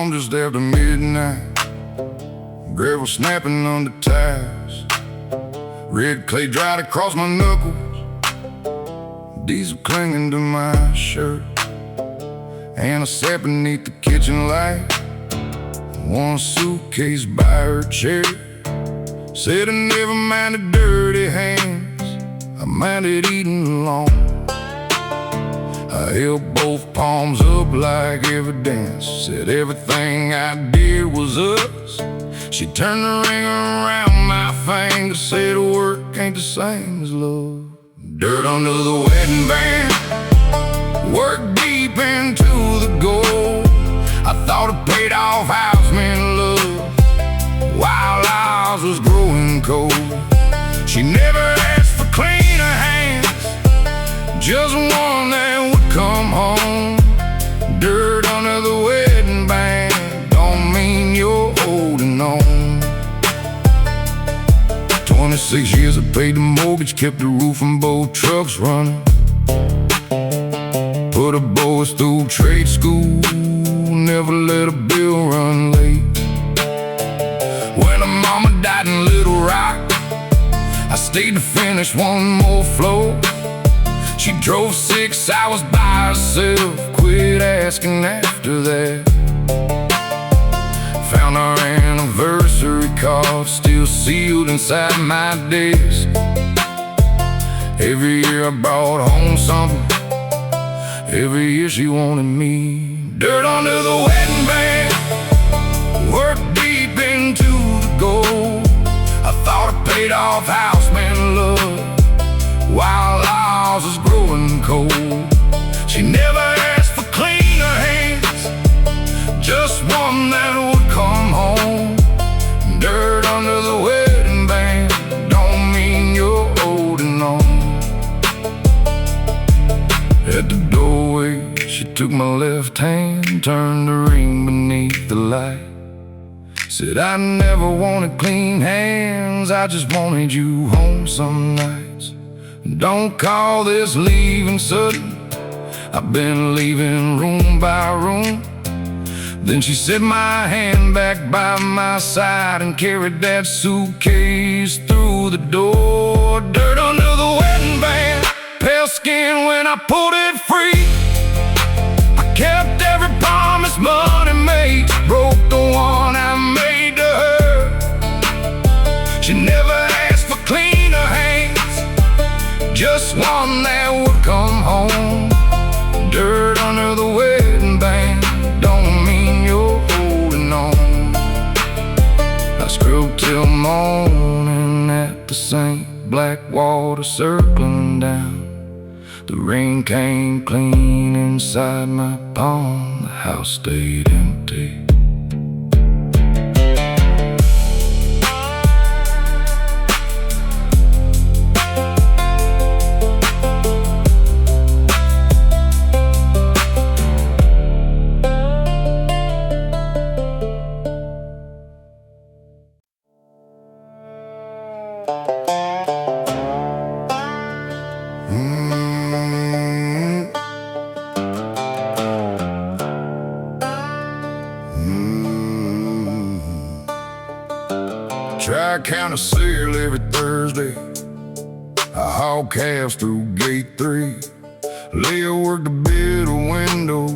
home just after midnight. Gravel snapping under tires. Red clay dried across my knuckles. Diesel clinging to my shirt. And I sat beneath the kitchen light. One suitcase by her chair. Said I never minded dirty hands, I minded eating alone. I held both palms up like evidence. Said everything I did was us. She turned the ring around my finger. Said work ain't the same as love. Dirt under the wedding band. Work deep into the gold. I thought a paid off house meant love, while ours was growing cold. She never asked for cleaner hands, just one that would come home. Dirt under the wedding band don't mean you're holding on. 26 years I paid the mortgage, kept the roof and both trucks running. Put a boys through trade school, never let a bill run late. When her mama died in Little Rock, I stayed to finish one more floor. She drove 6 hours by herself, quit asking after that. Found our anniversary card still sealed inside my desk. Every year I brought home something, every year she wanted me. Dirt under the wedding band, work deep into the gold. I thought a paid off house meant love, while ours was growing cold. She never asked for cleaner hands, just one that would come home. Dirt under the wedding band don't mean you're holding on. At the doorway, she took my left hand, turned the ring beneath the light. Said I never wanted clean hands, I just wanted you home some nights. Don't call this leaving sudden, I've been leaving room by room. Then she set my hand back by my side and carried that suitcase through the door. Dirt under the wedding band, pale skin when I pulled it free. I kept every promise money makes, broke the one I made to her. She never asked for cleaner hands, just one that would come home. Dirt under the wedding band don't mean you're holding on. I scrubbed till morning at the St. Blackwater circling down. The rain came clean inside my palm, the house stayed empty. Tri-County sale every Thursday. I haul calves through gate 3. Leah worked a bit of window,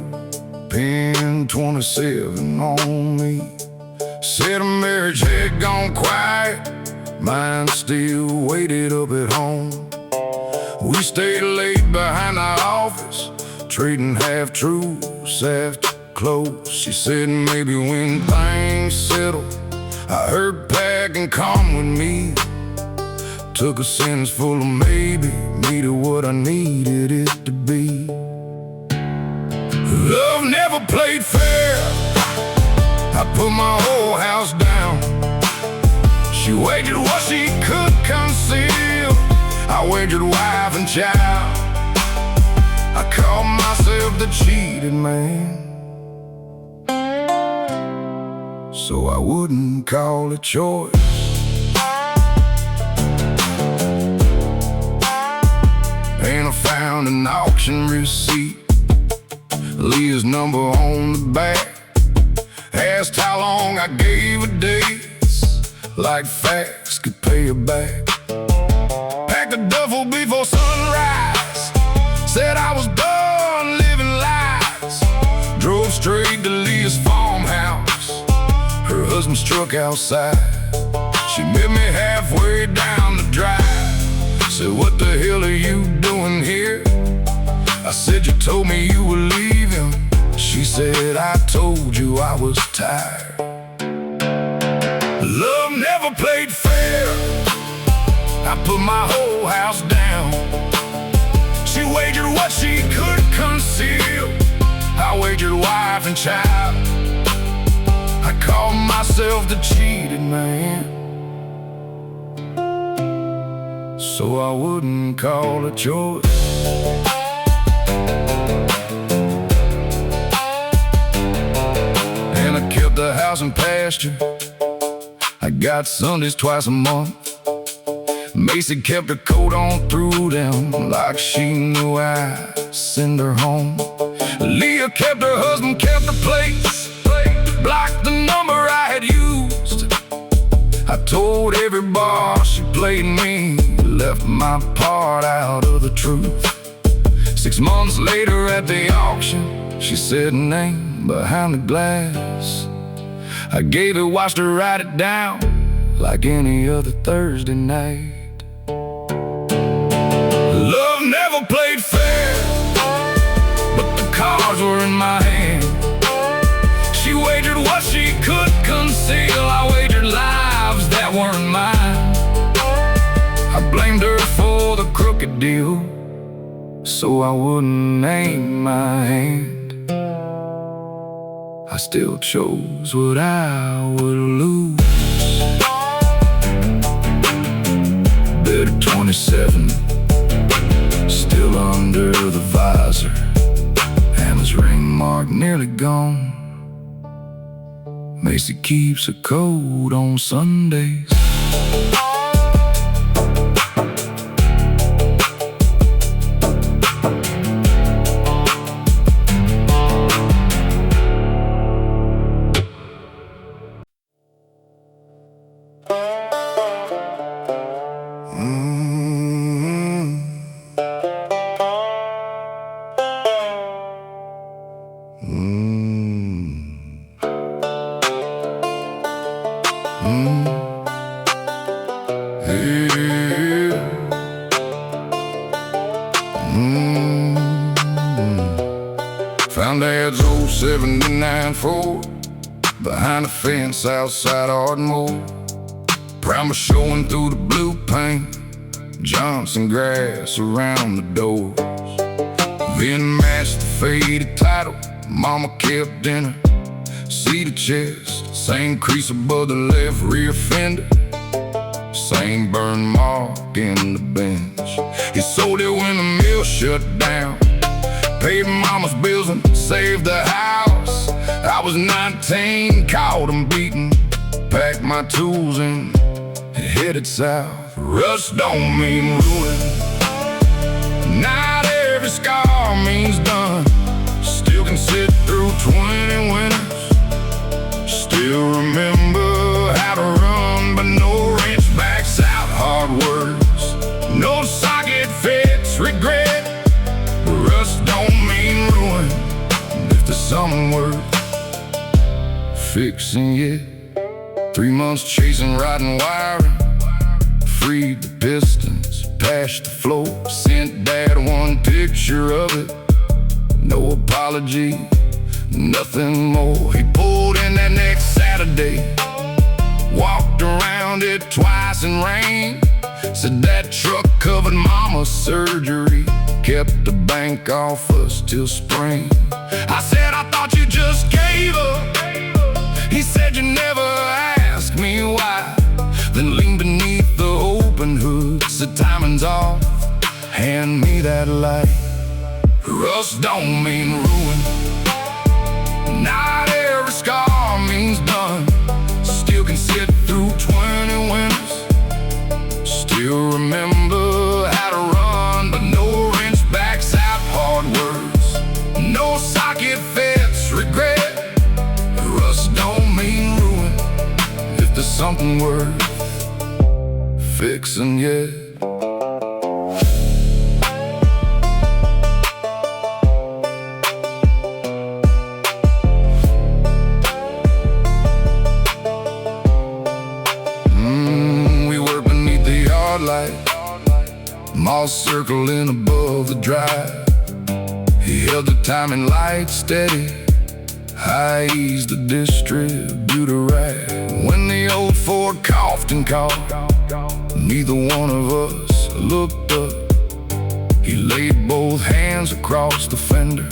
pin 27 on me. Said a marriage had gone quiet, mine still waited up at home. We stayed late behind the office, trading half-truths after close. She said maybe when things settle, I heard pack and come with me. Took a sentence full of maybe, made it what I needed it to be. Love never played fair, I put my whole house down. She wagered what she could conceal, I wagered wife and child. I called myself the cheated man, so I wouldn't call it choice. And I found an auction receipt, Leah's number on the back. Asked how long I gave her days, like facts could pay her back. Packed a duffel before sunrise, said I was done living lies. Drove straight to Leah's farmhouse, her husband's truck outside. She met me halfway down the drive, said, "What the hell are you doing here?" I said, "You told me you were leaving." She said, "I told you I was tired." Love never played fair, I put my whole house down. She wagered what she could conceal, I wagered wife and child. I called myself the cheated man, so I wouldn't call it choice. And I kept the house and pasture, I got Sundays twice a month. Macy kept her coat on through them, like she knew I'd send her home. Leah kept her husband, kept the place, blocked the number I had used. I told every bar she played me, left my part out of the truth. 6 months later at the auction, she said name behind the glass. I gave it, watched her write it down, like any other Thursday night. Love never played fair, but the cards were in my hand. She wagered what she could conceal, I wagered lives that weren't mine. I blamed her for the crooked deal, so I wouldn't name my hand. I still chose what I would lose. Better 27, still under the visor, Hammer's ring mark nearly gone. Macy keeps her coat on Sundays. Found Dad's old '79 Ford behind the fence outside Ardmore. Primer showing through the blue paint, Johnson grass around the doors. VIN matched the faded title, Mama kept in her seated chest. Same crease above the left rear fender, same burn mark in the bench. He sold it when the mill shut down, paid Mama's bills and saved the house. I was 19, caught him beating, packed my tools and headed south. Rust don't mean ruin, not every scar means done. Still can sit through 20 winters, still remember how to run, but no wrench backs out hard words, no socket fits regret. Rust don't mean ruin, if there's something worth fixing yet. 3 months chasing, riding, wiring, freed the pistons, patched the floor, sent Dad one picture of it. No apology, nothing more. He pulled in that next Saturday, walked around it twice in rain. Said that truck covered Mama's surgery, kept the bank off us till spring. I said, I thought you just gave up. He said, you never asked me why. Then leaned beneath the open hood, said timing's off, hand me that light. Rust don't mean ruin, not every scar means done. Still can sit through 20 winters, still remember how to run, but no wrench backs out hard words, no socket fits regret. Rust don't to something worth fixing yet. We were beneath the yard light, moss circling above the drive. He held the timing light steady, I eased the distributor right. When the old Ford coughed and coughed, neither one of us looked up. He laid both hands across the fender.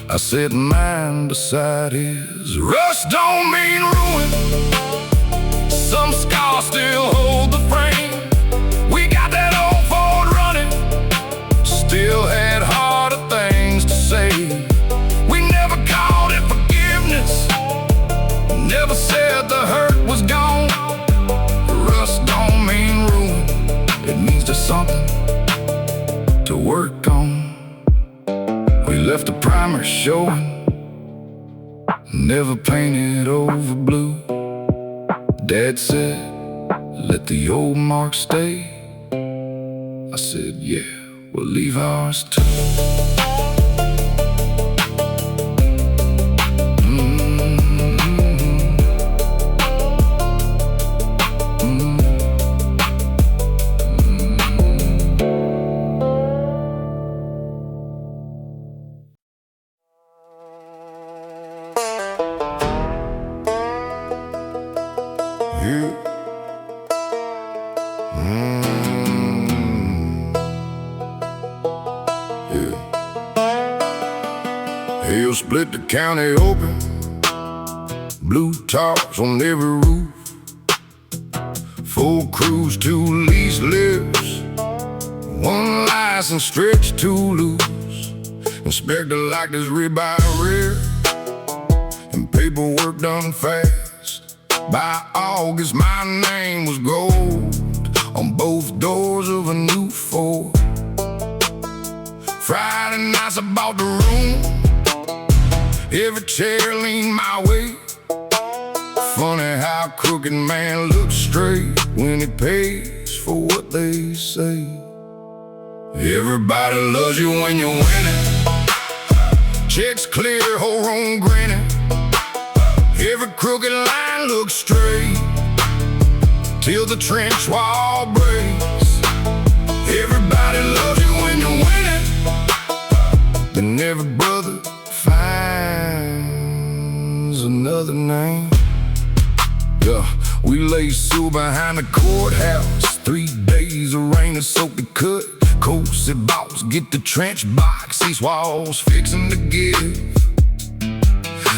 I set mine beside his. Rust don't mean ruin. Some scars still hold the frame. We got that old Ford running, still had harder things to say. We never called it forgiveness, never said the hurt was gone. Rust don't mean ruin, it means there's something to work on. We left the primer showing, never painted over blue. Dad said, let the old marks stay. I said, yeah, we'll leave ours too. He'll split the county open, blue tops on every roof, full crews, 2 lease lives, 1 license stretched too loose. Inspector liked his ribeye rare, and paperwork done fast. By August my name was gold on both doors of a new Ford. Friday nights I bought the room, every chair leaned my way. Funny how a crooked man looks straight when he pays for what they say. Everybody loves you when you're winning, checks clear, whole room grinning. Every crooked line looks straight till the trench wall breaks. Everybody loves you when you're winning, then every brother finds another name. Yeah, we lay Sue behind the courthouse, 3 days of rain and soak the cut. Cozy boss, get the trench box, these walls fixing to give.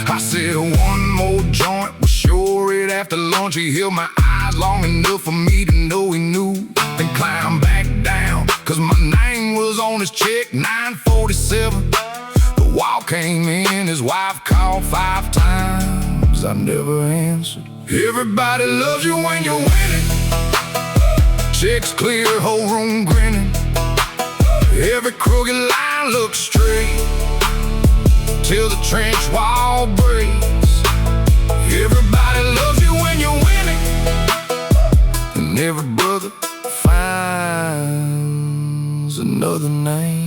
I said 1 more joint, was sure it after lunch. He held my eyes long enough for me to know he knew. Then climbed back down, cause my name was on his check, 947. The wall came in, his wife called 5 times, I never answered. Everybody loves you when you're winning, checks clear, whole room grinning. Every crooked line looks straight till the trench wall breaks. Everybody loves you when you're winning, and every brother finds another name.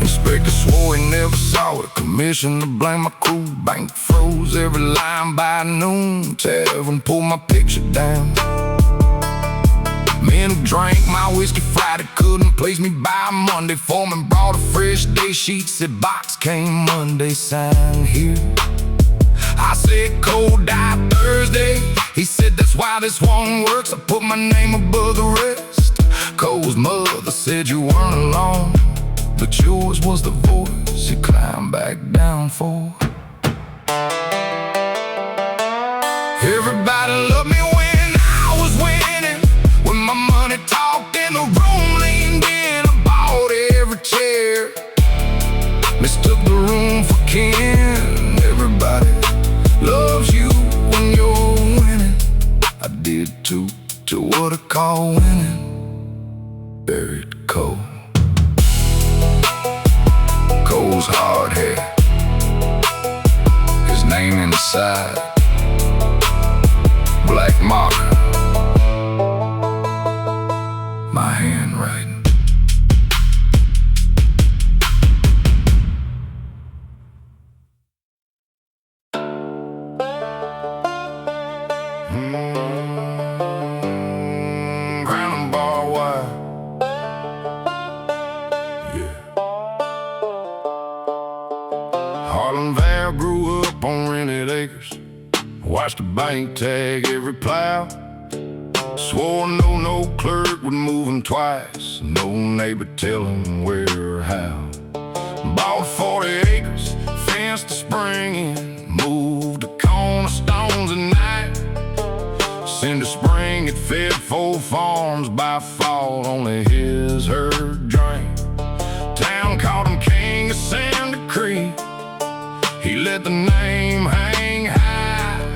Inspector swore he never saw it, commissioned to blame my crew. Bank froze every line by noon, tavern pulled my picture down. Men who drank my whiskey Friday couldn't place me by Monday. Foreman brought a fresh day sheet, said box came Monday, sign here. I said cold die Thursday. He said that's why this one works, I put my name above the rest. Cole's mother said you weren't alone, but yours was the voice you climbed back down for. Everybody loved me when I was winning, when my money talked and the room leaned in. I bought every chair, mistook the room for kin. Everybody loves you when you're winning. I did too, to what I call winning. Buried Cole. Cole's hard hair, his name inside black marker, my handwriting. Ground and barbed wire. Yeah. Harlan Vale grew up on rented acres. Watched the bank tag every plow. Swore no clerk would move him twice. No neighbor tell him where or how. Bought 40 acres, fenced the spring in. Moved the cornerstones at night. Cinder Spring had fed 4 farms. By fall only his herd drank. Town called him King of Cinder Creek. He let the name hang high.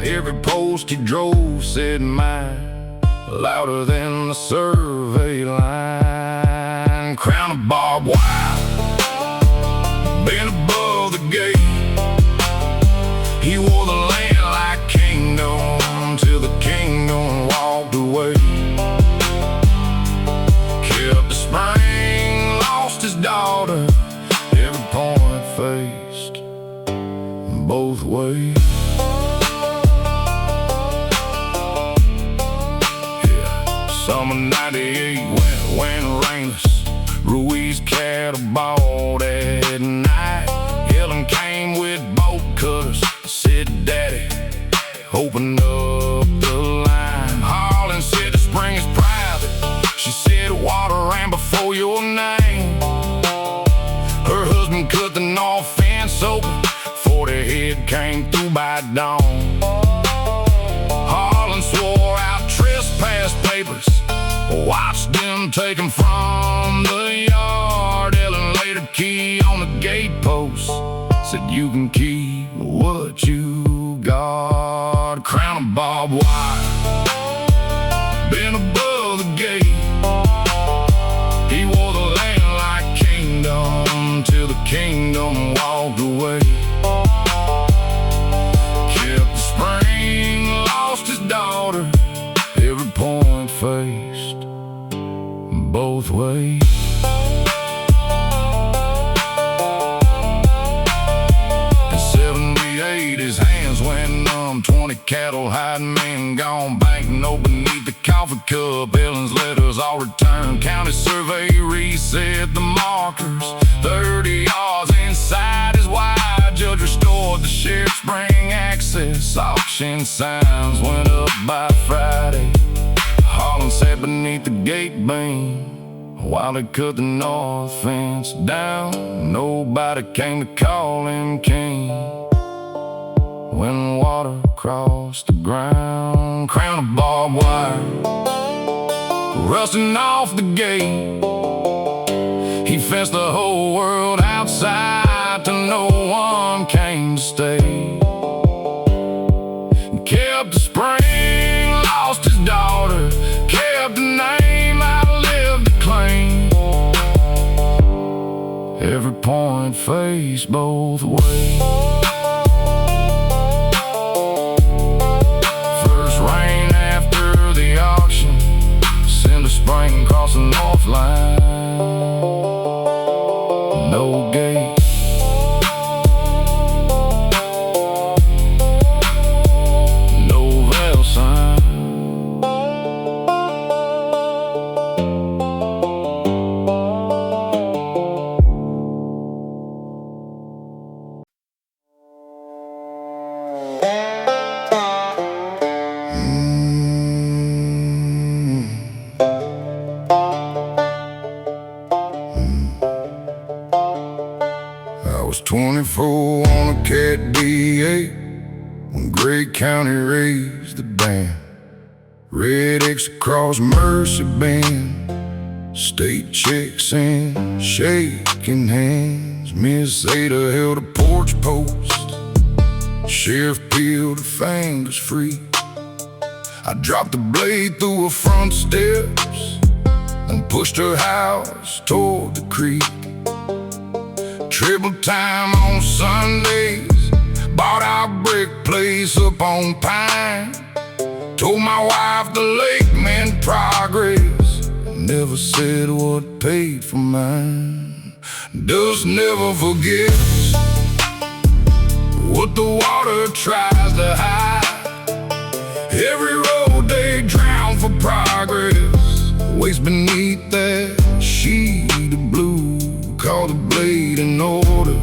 Every post he drove said mine, louder than the survey line. Crown of barbed wire, been above the gate. He wore the land like kingdom till the kingdom walked away. Kept the spring, lost his daughter. Every point faced both ways. Summer '98 went rainless. Ruiz cattle bought at night. Helen came with boat cutters. Said, "Daddy, open up the line." Harlan said the spring is private. She said, "Water ran before your name." Her husband cut the north fence open. 40 head came through by dawn. Harlan swore out trespass papers. Watched them take them from the yard. Ellen laid a key on the gate post. Said, "You can keep what you got." Crown of barbed wire, been above the gate. He wore the land like kingdom till the kingdom walked away. Kept the spring, lost his daughter. Every point faced both ways. In '78 his hands went numb. 20 cattle hiding men gone. Bank note beneath the coffee cup. Ellen's letters all returned. County survey reset the markers. 30 yards inside his wide. Judge restored the sheriff's spring access. Auction signs went up by Friday. Harlan sat beneath the gate beam while they cut the north fence down. Nobody came to call him king. When water crossed the ground, crown of barbed wire, rusting off the gate. He fenced the whole world outside till no one came to stay. Kept the spring, lost his daughter. Kept the name, outlived the claim. Every point faced both ways. First rain after the auction, Cinder Spring across the north line. No gate. I was 24 on a Cat D8 when Gray County raised the dam. Red X across Mercy Bend, state checks in, shaking hands. Miss Ada held a porch post, sheriff peeled her fingers free. I dropped the blade through her front steps and pushed her house toward the creek. Triple time on Sundays, bought our brick place up on Pine. Told my wife the lake meant progress. Never said what paid for mine. Dust never forgets what the water tries to hide. Every road they drown for progress waits beneath that sheet of blue. Call the blade in order.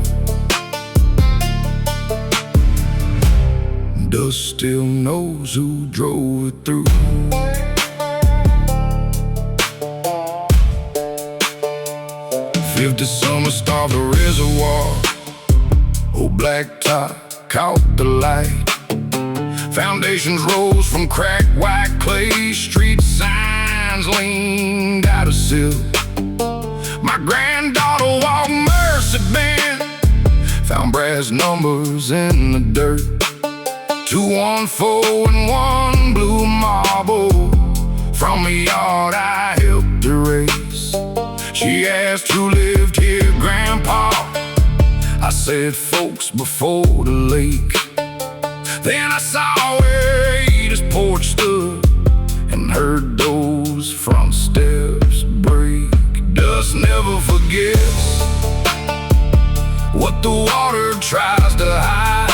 Dust still knows who drove it through. 50 summers starved the reservoir. Old blacktop caught the light. Foundations rose from cracked white clay. Street signs leaned out of silk. My granddaughter walked Mercy Bend. Found brass numbers in the dirt. 214 and one blue marble. From a yard I helped erase. She asked who lived here, Grandpa. I said folks before the lake. Then I saw where Ada's porch stood and heard those front steps break. Dust never forgets what the water tries to hide.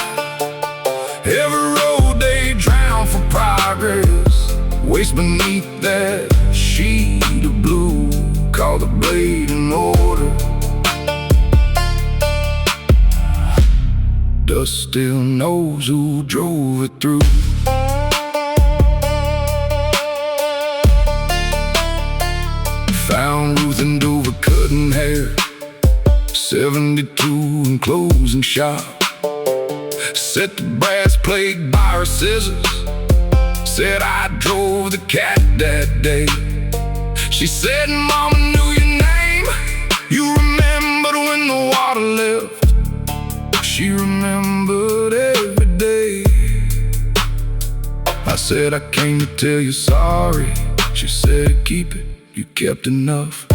Every road they drown for progress waits beneath that sheet of blue. Call the blade in order. Dust still knows who drove it through. Found Ruth and Dover cutting hair. 72 and closing shop. Set the brass plate by her scissors. Said I drove the cat that day. She said, Mama knew your name. You remembered when the water left. She remembered every day. I said, I came to tell you sorry. She said, keep it, you kept enough.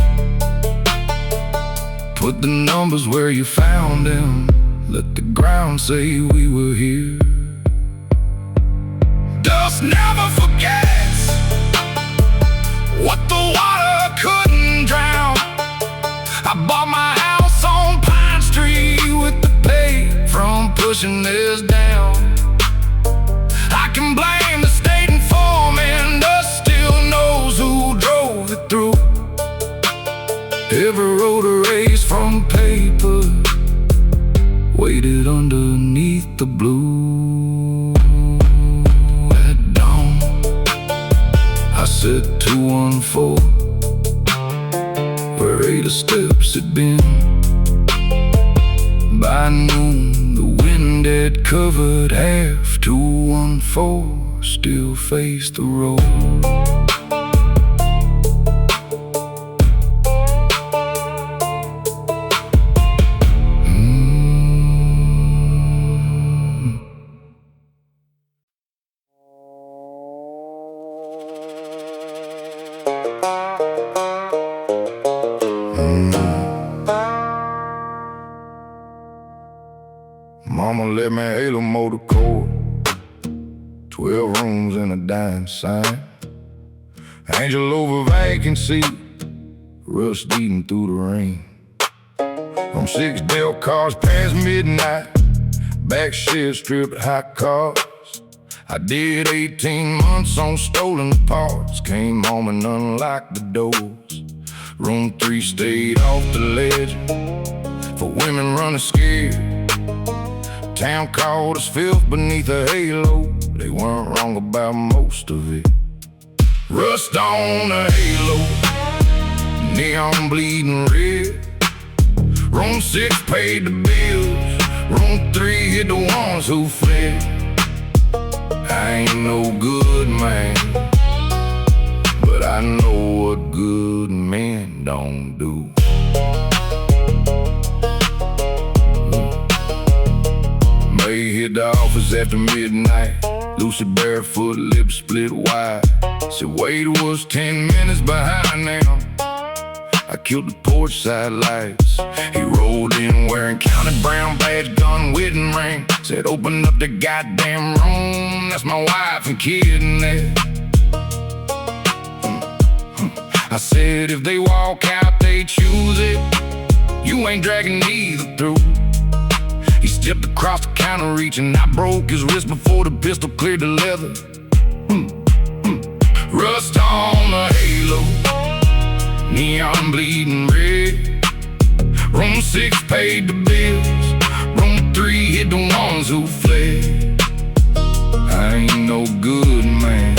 Put the numbers where you found them. Let the ground say we were here. Dust never forgets what the water couldn't drown. I bought my house on Pine Street with the pay from pushing this down. I can blame the state and foreman. Dust still knows who drove it through. Every road erased from paper waited underneath the blue. At dawn, I said 214, where 8 steps had been. By noon, the wind had covered half. 214 still faced the road. Mama let me halo motor court. 12 rooms and a dime sign. Angel over vacancy, rust eating through the rain. From 6 Del cars past midnight, back shit stripped hot cars. I did 18 months on stolen parts. Came home and unlocked the doors. Room 3 stayed off the ledge for women running scared. Town called us filth beneath a halo. They weren't wrong about most of it. Rust on a halo, neon bleeding red. Room 6 paid the bills. Room 3 hit the ones who fled. I ain't no good man, but I know what good men don't do. May hit the office after midnight. Lucy barefoot, lips split wide. Said Wade was 10 minutes behind now. I killed the porch side lights. He rolled in wearing county brown badge, gun, wedding ring. Said, open up the goddamn room, that's my wife and kid in there. I said, if they walk out, they choose it. You ain't dragging neither through. He stepped across the counter reaching. I broke his wrist before the pistol cleared the leather. Rust on the halo, neon bleeding red. Room 6 paid the bills. Room 3 hit the ones who fled. I ain't no good man,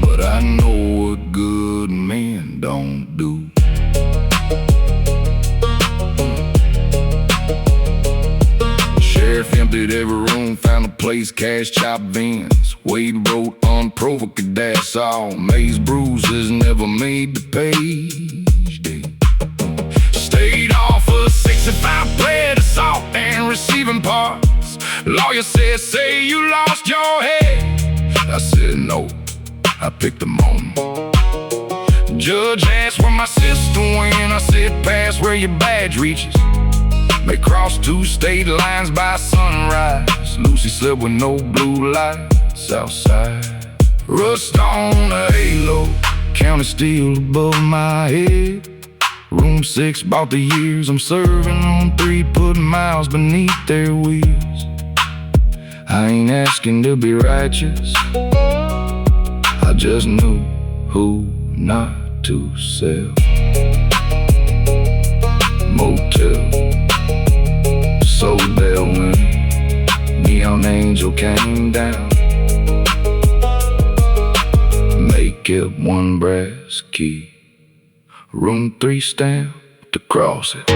but I know what good men don't do. Sheriff emptied every room, found a place, cash chopped beans. Wade wrote unprovoked, that's all. Maze bruises never made the page. Stayed off a 65 plate assault and receiving parts. Lawyer said, say you lost your head. I said no, I picked the moment. Judge asked where my sister went. I said pass where your badge reaches. May cross 2 state lines by sunrise. Lucy slept with no blue lights outside. Rust on the halo, county steel above my head. Room 6 bought the years I'm serving. Room 3 put miles beneath their wheels. I ain't asking to be righteous, I just knew who not to sell. Motel, so there when Neon Angel came down. Make it 1 brass key, room 3 stamped across it.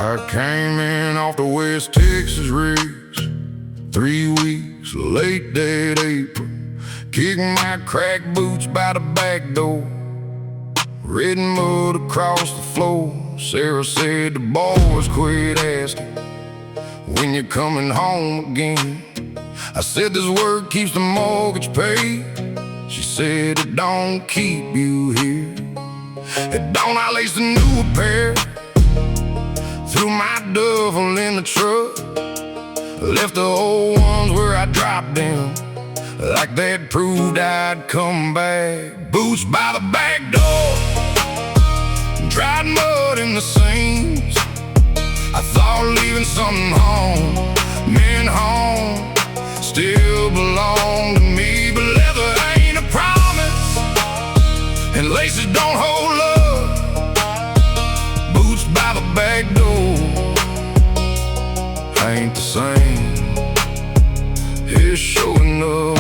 I came in off the West Texas rigs, 3 weeks, late dead April. Kicking my cracked boots by the back door. Red mud across the floor. Sarah said the boys quit asking when you're coming home again. I said this work keeps the mortgage paid. She said it don't keep you here. It don't. I laced a new pair, threw my duffel in the truck, left the old ones where I dropped them, like that proved I'd come back. Boots by the back door, dried mud in the seams. I thought leaving something home, men home, still belong to me. But leather ain't a promise, and laces don't hold love. Boots by the back door, ain't the same, it's showing up.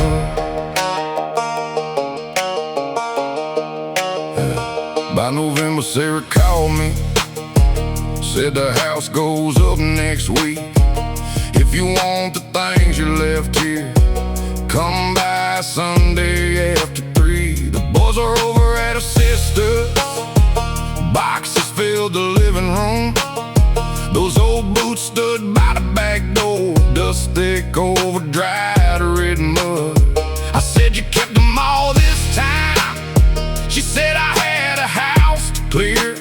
By November, Sarah called me, said the house goes up next week. If you want the things you left here, come by Sunday after 3. The boys are over at her sister's, boxes filled the living room. Those old boots stood by the back door, dust thick over dried red mud. I said, you kept them all this time? She said, I had a house to clear.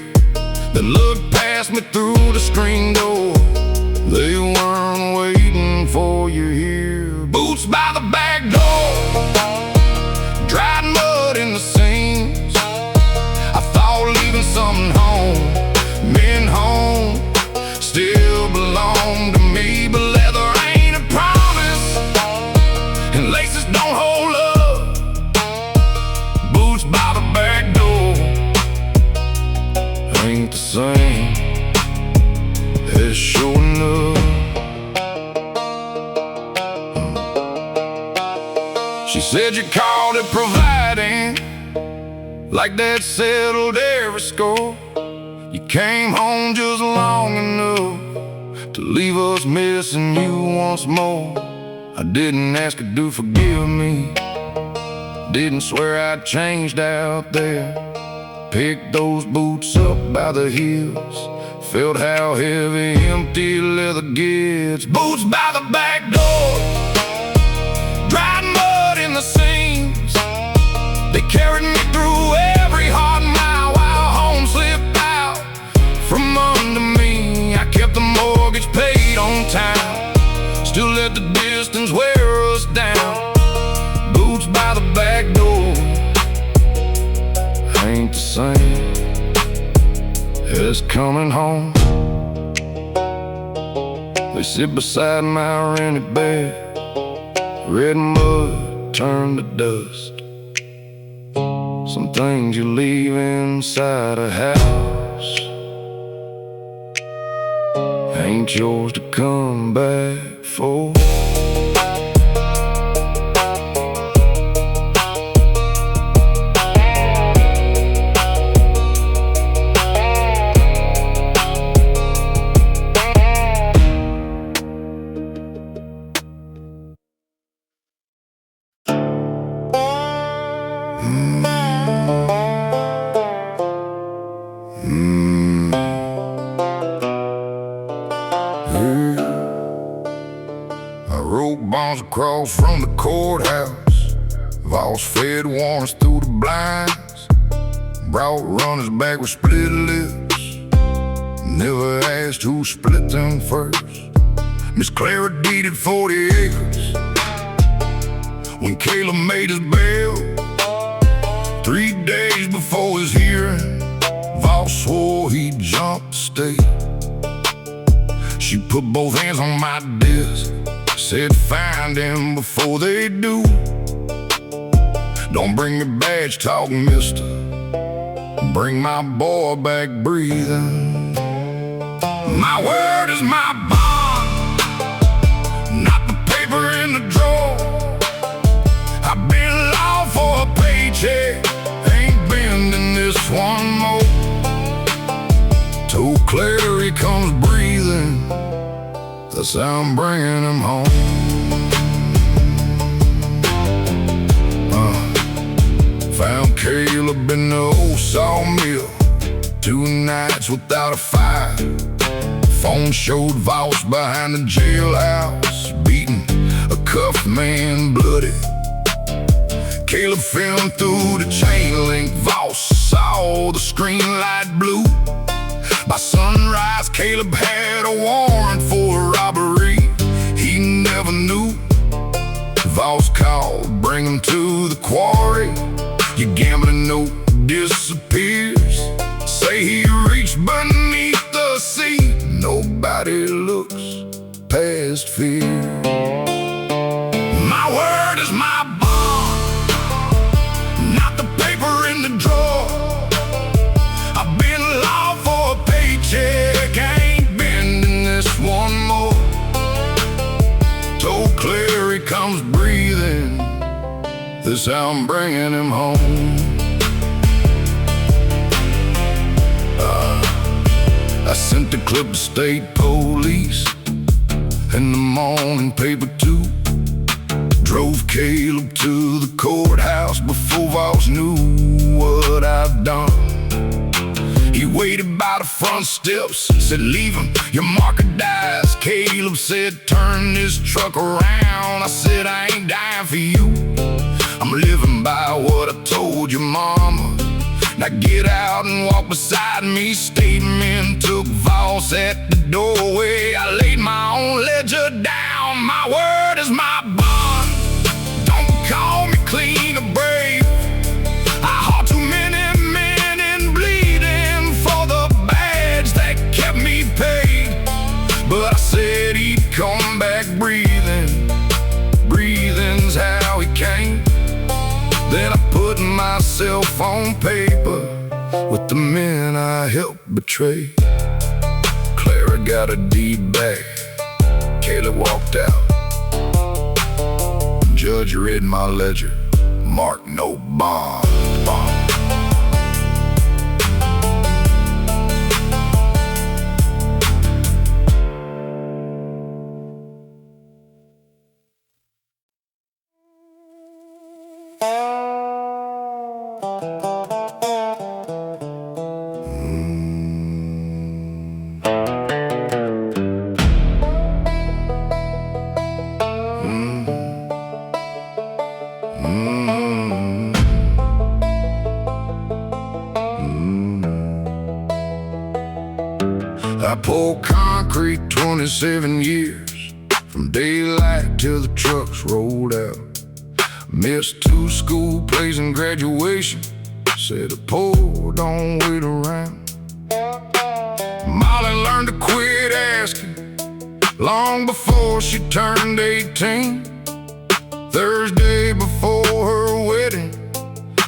Then looked past me through the screen door. They weren't waiting for you here. Boots by the back door, dried mud in the seams. I thought leaving something home, men home, still belong to me. But leather ain't a promise, and laces don't hold up. Boots by the back door, ain't the same, it's showing up. She said you called it providing like that settled every score. You came home just long enough to leave us missing you once more. I didn't ask you to forgive me, didn't swear I'd changed out there. Picked those boots up by the heels, felt how heavy empty leather gets. Boots by the back door, dried mud in the seams. They carried me through every hard mile while home slipped out from under me. I kept the mortgage paid on time, still let the distance wear us down. Boots by the back door ain't the same as coming home. They sit beside my rented bed, red mud turned to dust. Some things you leave inside a house ain't yours to come back for. I wrote bonds across from the courthouse, Voss fed warrants through the blinds, brought runners back with split lips, never asked who split them first. Miss Clara deeded 40 acres when Caleb made his bail. 3 days before his hearing, Voss swore he'd jump the state. She put both hands on my desk, said find him before they do. Don't bring me badge talk, mister, bring my boy back breathing. My word is my bond, not the paper in the drawer. I've been law for a paycheck, ain't bending this one more. Till Clary comes breathing, that's how I'm bringing him home. Found Caleb in the old sawmill, 2 nights without a fire. Phone showed Voss behind the jailhouse, beating a cuffed man bloody. Caleb filmed through the chain link, Voss saw the screen light blue. By sunrise, Caleb had a warrant for a robbery he never knew. Voss called, bring him to the quarry. Your gambling note disappears. Say he reached beneath the seat. Nobody looks past fear. My word is my bond, not the paper in the drawer. I've been law for a paycheck, ain't bending this one more. Till Clary comes breathing, this how I'm bringing him home. I sent the clip to state police, in the morning paper too. Drove Caleb to the courthouse before Voss knew what I'd done. He waited by the front steps, said leave him, your marker dies. Caleb said turn this truck around. I said I ain't dying for you, I'm living by what I told your mama. Now get out and walk beside me. Statement took Voss at the doorway. I laid my own ledger down. My word is my bond. Don't call me clean or brave. I hauled too many men in bleeding for the badge that kept me paid. But I said he'd come back breathing. Breathing's how he came. Then I put myself on paper with the men I helped betray. Clara got a deed back, Caleb walked out. Judge read my ledger, marked no bond. Mm. I poured concrete 27 years, from daylight till the trucks rolled out. Missed 2 school plays and graduation, said the poor don't wait around. Molly learned to quit asking long before she turned 18. Thursday before her wedding,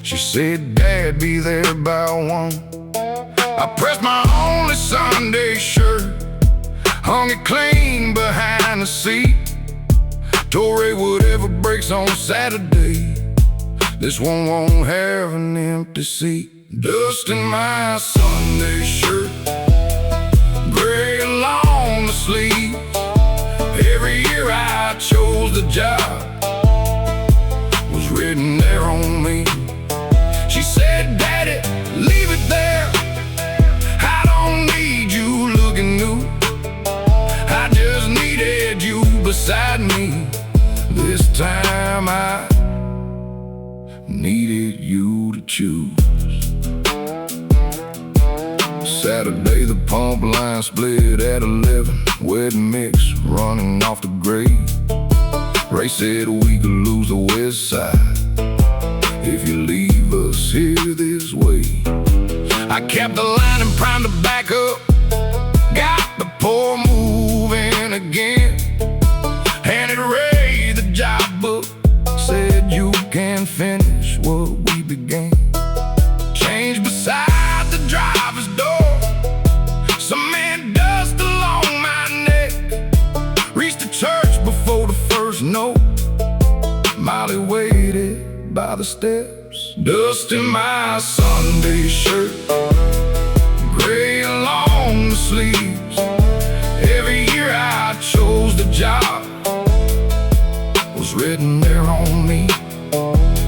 she said, "Dad, be there by 1." I pressed my only Sunday shirt, hung it clean behind the seat. Told Ray, whatever breaks on Saturday, this one won't have an empty seat. Dusting my Sunday shirt, gray along the sleeves. Every year I chose the job was written there on me. She said, "Daddy, leave it there. I don't need you looking new. I just needed you beside me. This time I needed you to choose." Saturday the pump line split at 11, wet mix running off the grade. Ray said we could lose the west side if you leave us here this way. I kept the line and primed to back up, got the pour moving again. Handed Ray the job book, said you can finish what we began. Change beside the driver's door, cement dust along my neck. Reached the church before the first note. Molly waited by the steps, dusting my Sunday shirt, gray along the sleeves. Every year I chose the job was written there on me.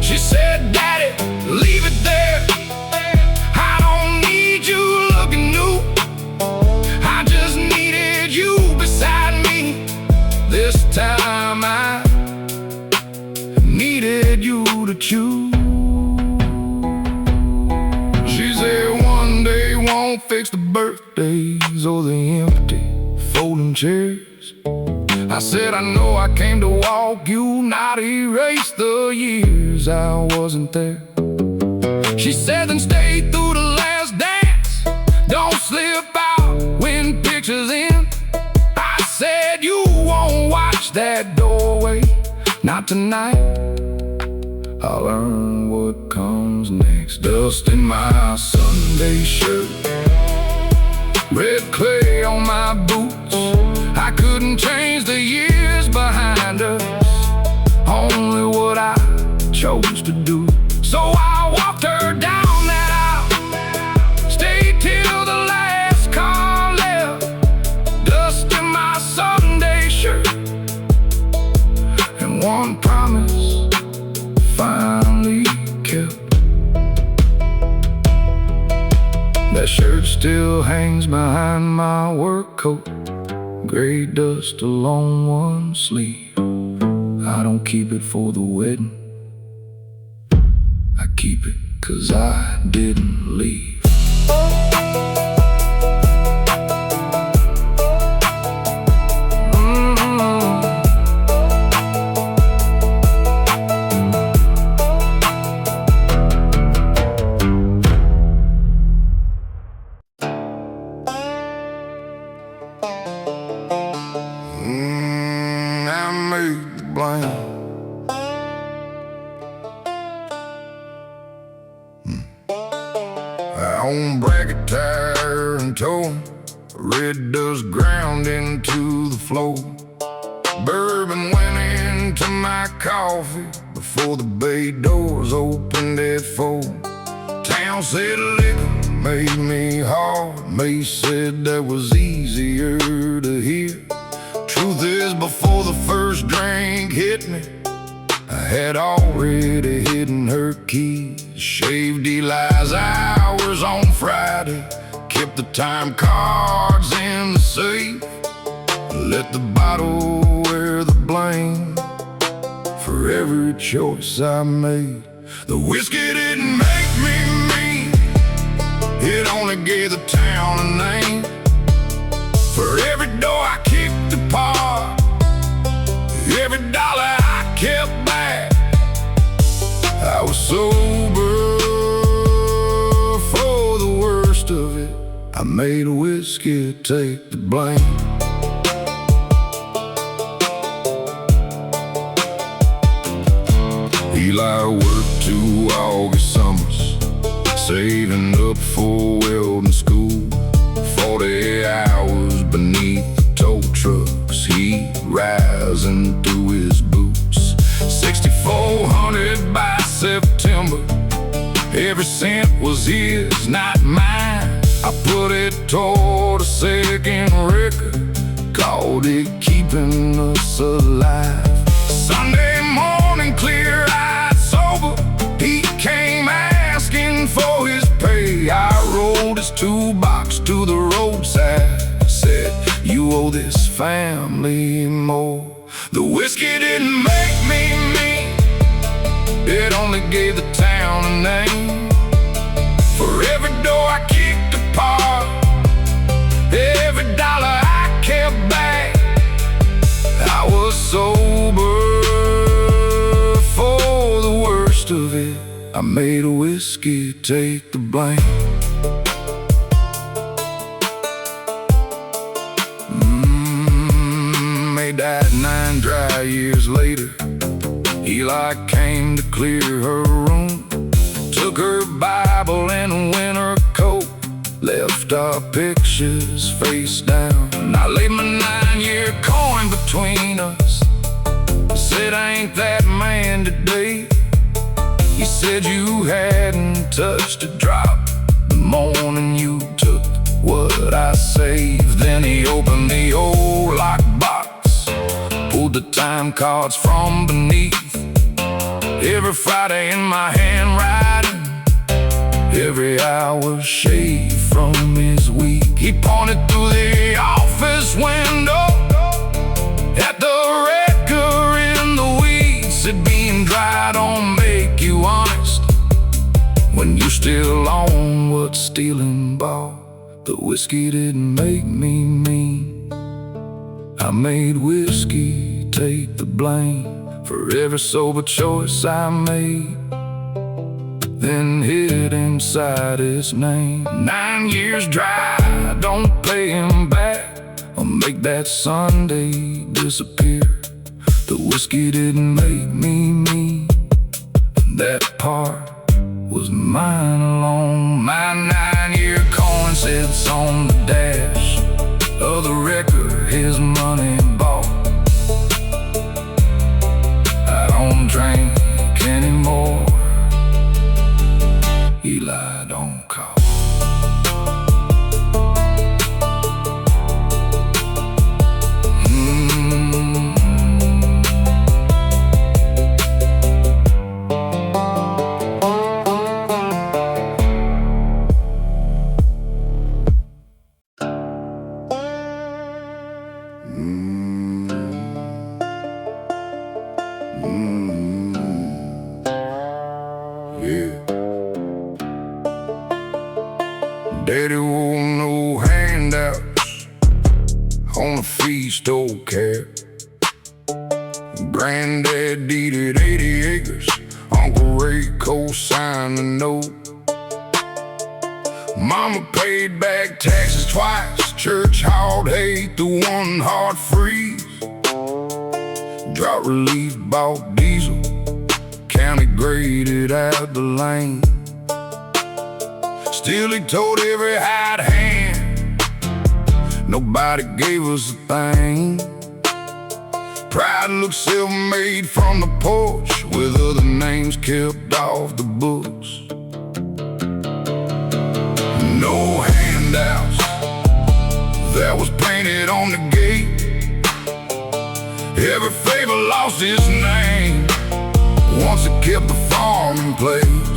She said, "Daddy, leave it there. I don't need you looking new. I just needed you beside me. This time I needed you to choose." She said one day won't fix the birthdays or the empty folding chairs. I said, "I know I came to walk you, not erase the years I wasn't there." She said, "Then stay through the last dance. Don't slip out when pictures end." I said, "You won't watch that doorway, not tonight. I'll learn what comes next." Dusting my Sunday shirt, red clay on my boots. I couldn't change the years behind us, only what I chose to do. So I walked her down that aisle, stayed till the last car left, dusting my Sunday shirt. And one promise finally kept. That shirt still hangs behind my work coat, gray dust along one sleeve. I don't keep it for the wedding, I keep it 'cause I didn't leave. I made the blame. I own bracket tire and toe, red dust ground into the floor. Bourbon went into my coffee before the bay doors opened at 4. Town said liquor made me hard, May said that was easier to hear. Truth is, before the first drink hit me, I had already hidden her keys. Shaved Eli's hours on Friday, kept the time cards in the safe. Let the bottle wear the blame for for every choice I made. The whiskey didn't make me mean, it only gave the town a name. For every door I kicked apart, every dollar I kept back, I was sober for the worst of it. I made whiskey take the blame. Eli worked 2 August summers, saving up for welding school. 40 hours beneath the tow trucks, heat rising through his boots. 6,400 by September, every cent was his, not mine. I put it toward a second record, called it Keeping Us Alive. Sunday morning, clear-eyed, sober, he came asking for his pay. I rolled his toolbox to the roadside, said, "You owe this family more." The whiskey didn't make me mean, it only gave the town a name. For every door I kicked apart, every dollar I kept back, I was sober for the worst of it. I made whiskey take the blame. May died 9 dry years later. Eli came to clear her room, took her Bible and a winter coat, left our pictures face down. And I laid my 9-year coin between us, said, "I ain't that man today." He said, "You hadn't touched a drop the morning you took what I saved." Then he opened the old lockbox, pulled the time cards from beneath. Every Friday in my handwriting, every hour shaved from his week. He pointed through the office window at the wrecker in the weeds, said, "Being dry don't make you honest when you still own what stealing bought." The whiskey didn't make me mean, I made whiskey take the blame for every sober choice I made, then hid inside his name. 9 years dry, don't pay him back or make that Sunday disappear. The whiskey didn't make me mean, that part was mine alone. My 9-year coin sits on the dash of the record his money bought. I don't drink anymore, Eli don't call. Yeah. Daddy wore no handouts on a feast, don't care. Granddad deeded 80 acres, Uncle Ray co-signed the note. Mama paid back taxes twice, church hauled hay through one hard freeze. Drought relief bought diesel, county graded out the lane. Still he told every hired hand, nobody gave us a thing. Pride looked self-made from the porch, with other names kept off the books. No handouts, that was painted on the gate. Every favor lost its name, once it kept the farm in place.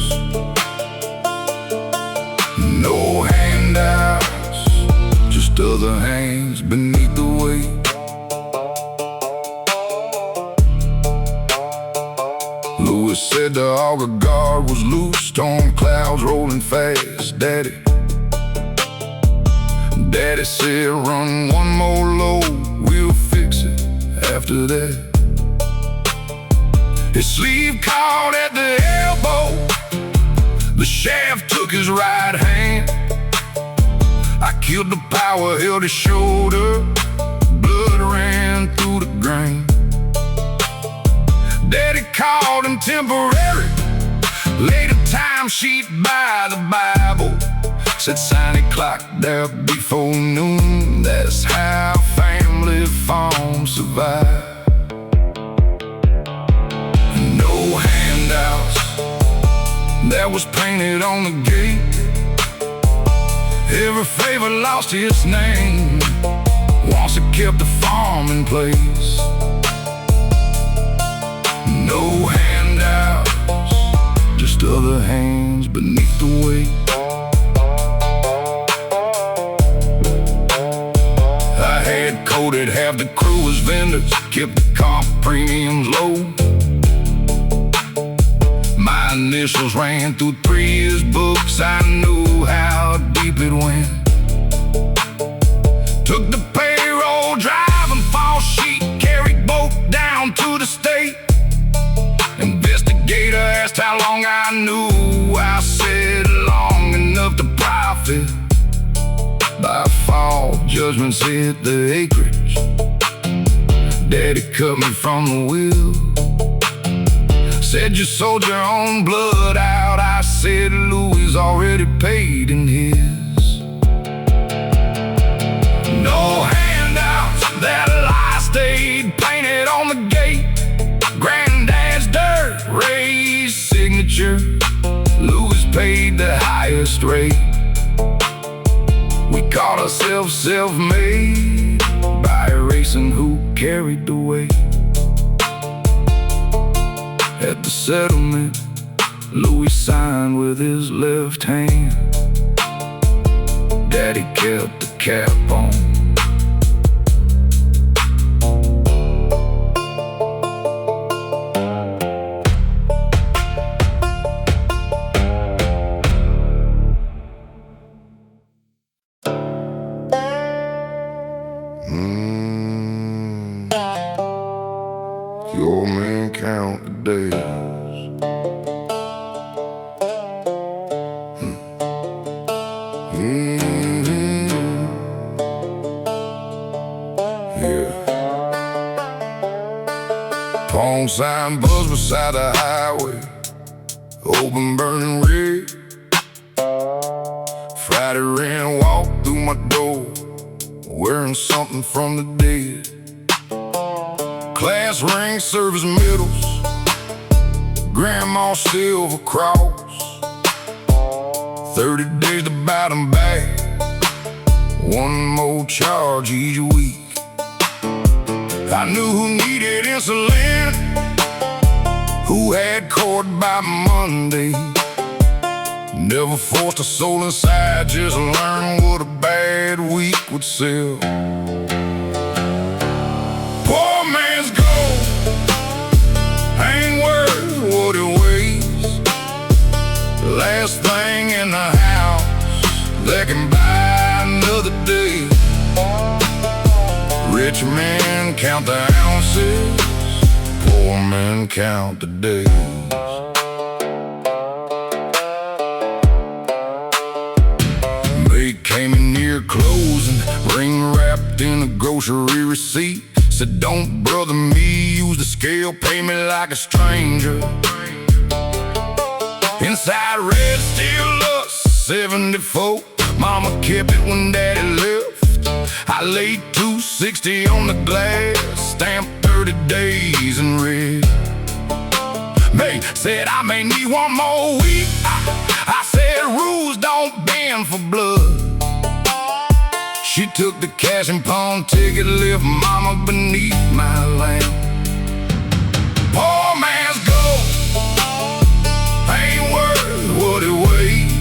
No handouts, just other hands beneath the weight. auger guard was loose, storm clouds rolling fast. Daddy said, run one more load, we'll fix it after that. His sleeve caught at the elbow, the shaft took his right hand. I killed the power, held his shoulder, blood ran through the grain. Daddy called him temporary, laid a time sheet by the Bible, said sign it, clock there before noon. That's how family farms survive. No handouts, that was painted on the gate. Every favor lost its name once it kept the farm in place. No handouts, just other hands beneath the weight. I had coded half the crew as vendors, kept the comp premiums low. My initials ran through 3 years' books, I knew how deep it went. Took the payroll, driving fall sheet, carried both down to the state. Investigator asked how long I knew, I said long enough to profit. By fall, judgments hit the acreage. Daddy cut me from the wheel, said you sold your own blood out. I said Louis already paid in his. No handouts, that lie stayed painted on the gate. Granddad's dirt, Ray's signature, Louis paid the highest rate. We called ourselves self-made by erasing who carried the weight. At the settlement, Louis signed with his left hand. Daddy kept the cap on. Your man count the days. Yeah. Pawn sign buzz beside the highway, open burning red. Friday rain walked through my door, wearing something from the dead. Class ring, service medals, grandma's silver cross. 30 days to buy them back, one more charge each week. I knew who needed insulin, who had court by Monday. Never forced a soul inside, just learned what a bad week would sell. Poor man's gold ain't worth what it weighs. Last thing in the house that can buy another day. Rich men count the ounces, poor men count the days. Came in near closing, ring wrapped in a grocery receipt. Said, don't brother me, use the scale, pay me like a stranger. Inside read still lust, 74. Mama kept it when daddy left. I laid $2.60 on the glass, stamped 30 days in red. May said I may need one more week. I said rules don't bend for blood. She took the cash and pawn ticket, left mama beneath my lamp. Poor man's gold ain't worth what it weighs.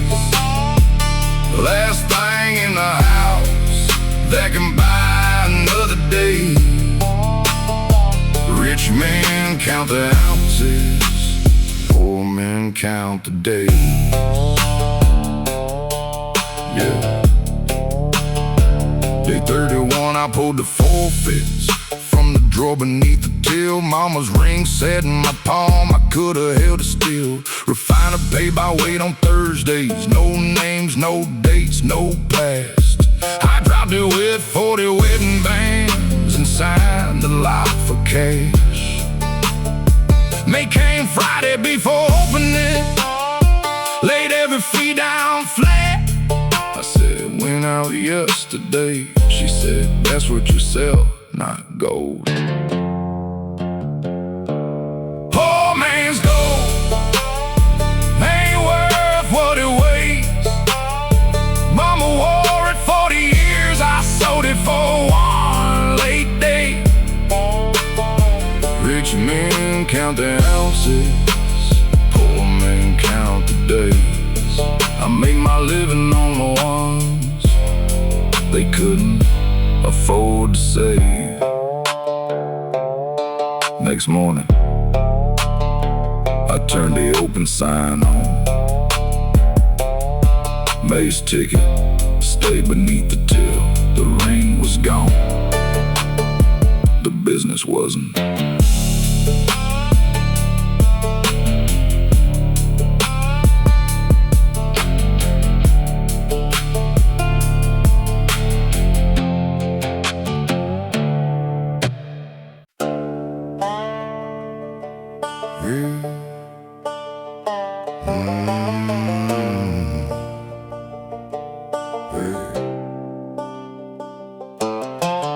Last thing in the house that can buy another day. Rich men count the ounces, poor men count the days. Yeah. Day 31, I pulled the forfeits from the drawer beneath the till. Mama's ring sat in my palm, I could've held it still. Refiner pay by weight on Thursdays. No names, no dates, no past. I dropped it with 40 wedding bands and signed the lot for cash. May came Friday before opening, laid every fee down flat. I said, went out yesterday. She said, that's what you sell, not gold. Poor man's gold ain't worth what it weighs. Mama wore it 40 years, I sold it for one late day. Rich men count the ounces, poor men count the days. I make my living on the ones they couldn't afford to save. Next morning, I turned the open sign on. May's ticket stayed beneath the till. The ring was gone, the business wasn't.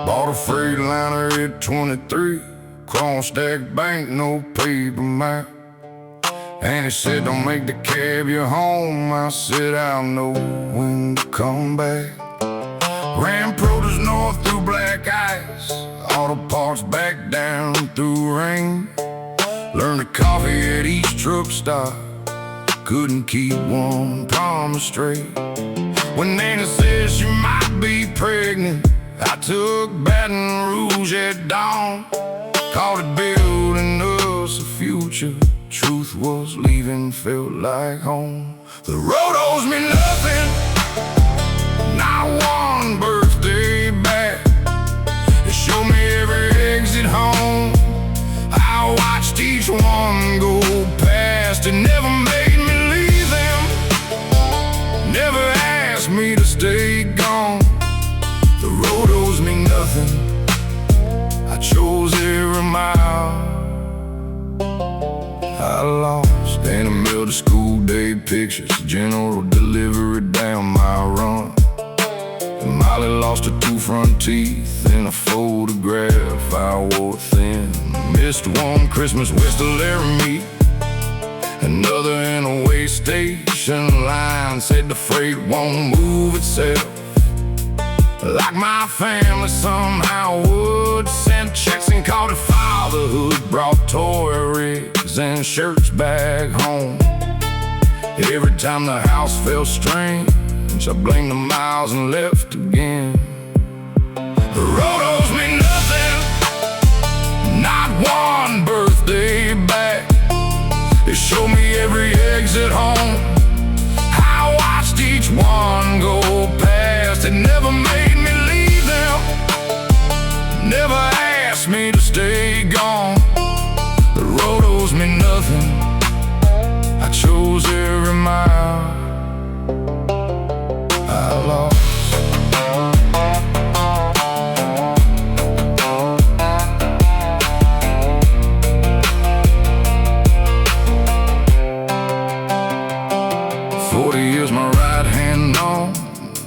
Bought a Freightliner at 23, cross-stack bank, no paper map. And he said, don't make the cab your home. I said, I'll know when to come back. Ran produce north through black ice, auto parts back down through rain. Learned to coffee at each truck stop, couldn't keep one promise straight. When Nana said she might be pregnant, I took Baton Rouge at dawn. Called it building us a future. Truth was leaving felt like home. The road owes me nothing, not one birthday back. It showed me every exit home. I watched each one go past. It never made me leave them, never asked me to stay gone. The road owes me nothing, I chose every mile. I lost in the middle of school day pictures, general delivery down my run. And Molly lost her 2 front teeth in a photograph I wore thin. Missed one Christmas west of Laramie, another in a way station line. Said the freight won't move itself, like my family somehow would. Sent checks and called it fatherhood, brought toy rigs and shirts back home. Every time the house felt strange, I blamed the miles and left again. The road owes me nothing, not one birthday back. It showed me every exit home. I watched each one go past. It never made me leave them, never asked me to stay gone. The road owes me nothing, I chose every mile. I lost.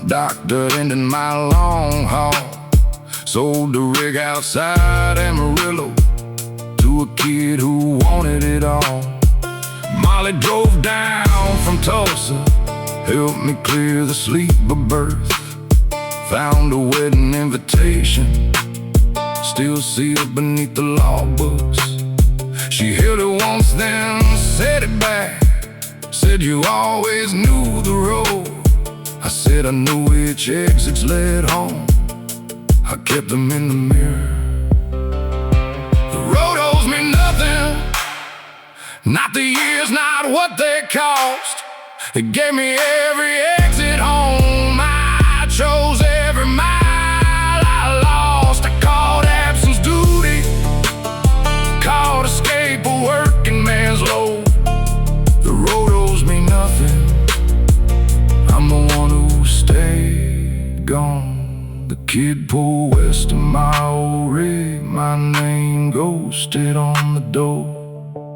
Doctor ended my long haul. Sold the rig outside Amarillo to a kid who wanted it all. Molly drove down from Tulsa, helped me clear the sleep of birth. Found a wedding invitation, still sealed beneath the law books. She held it once, then set it back. Said you always knew the road. I said I knew which exits led home. I kept them in the mirror. The road owes me nothing, Not the years, not what they cost. It gave me every exit home. I chose every mile I lost. I called absence duty, called escape a working man's load. The road owes me nothing, I'm the one who stayed gone. The kid pulled west of my old rig, my name ghosted on the door.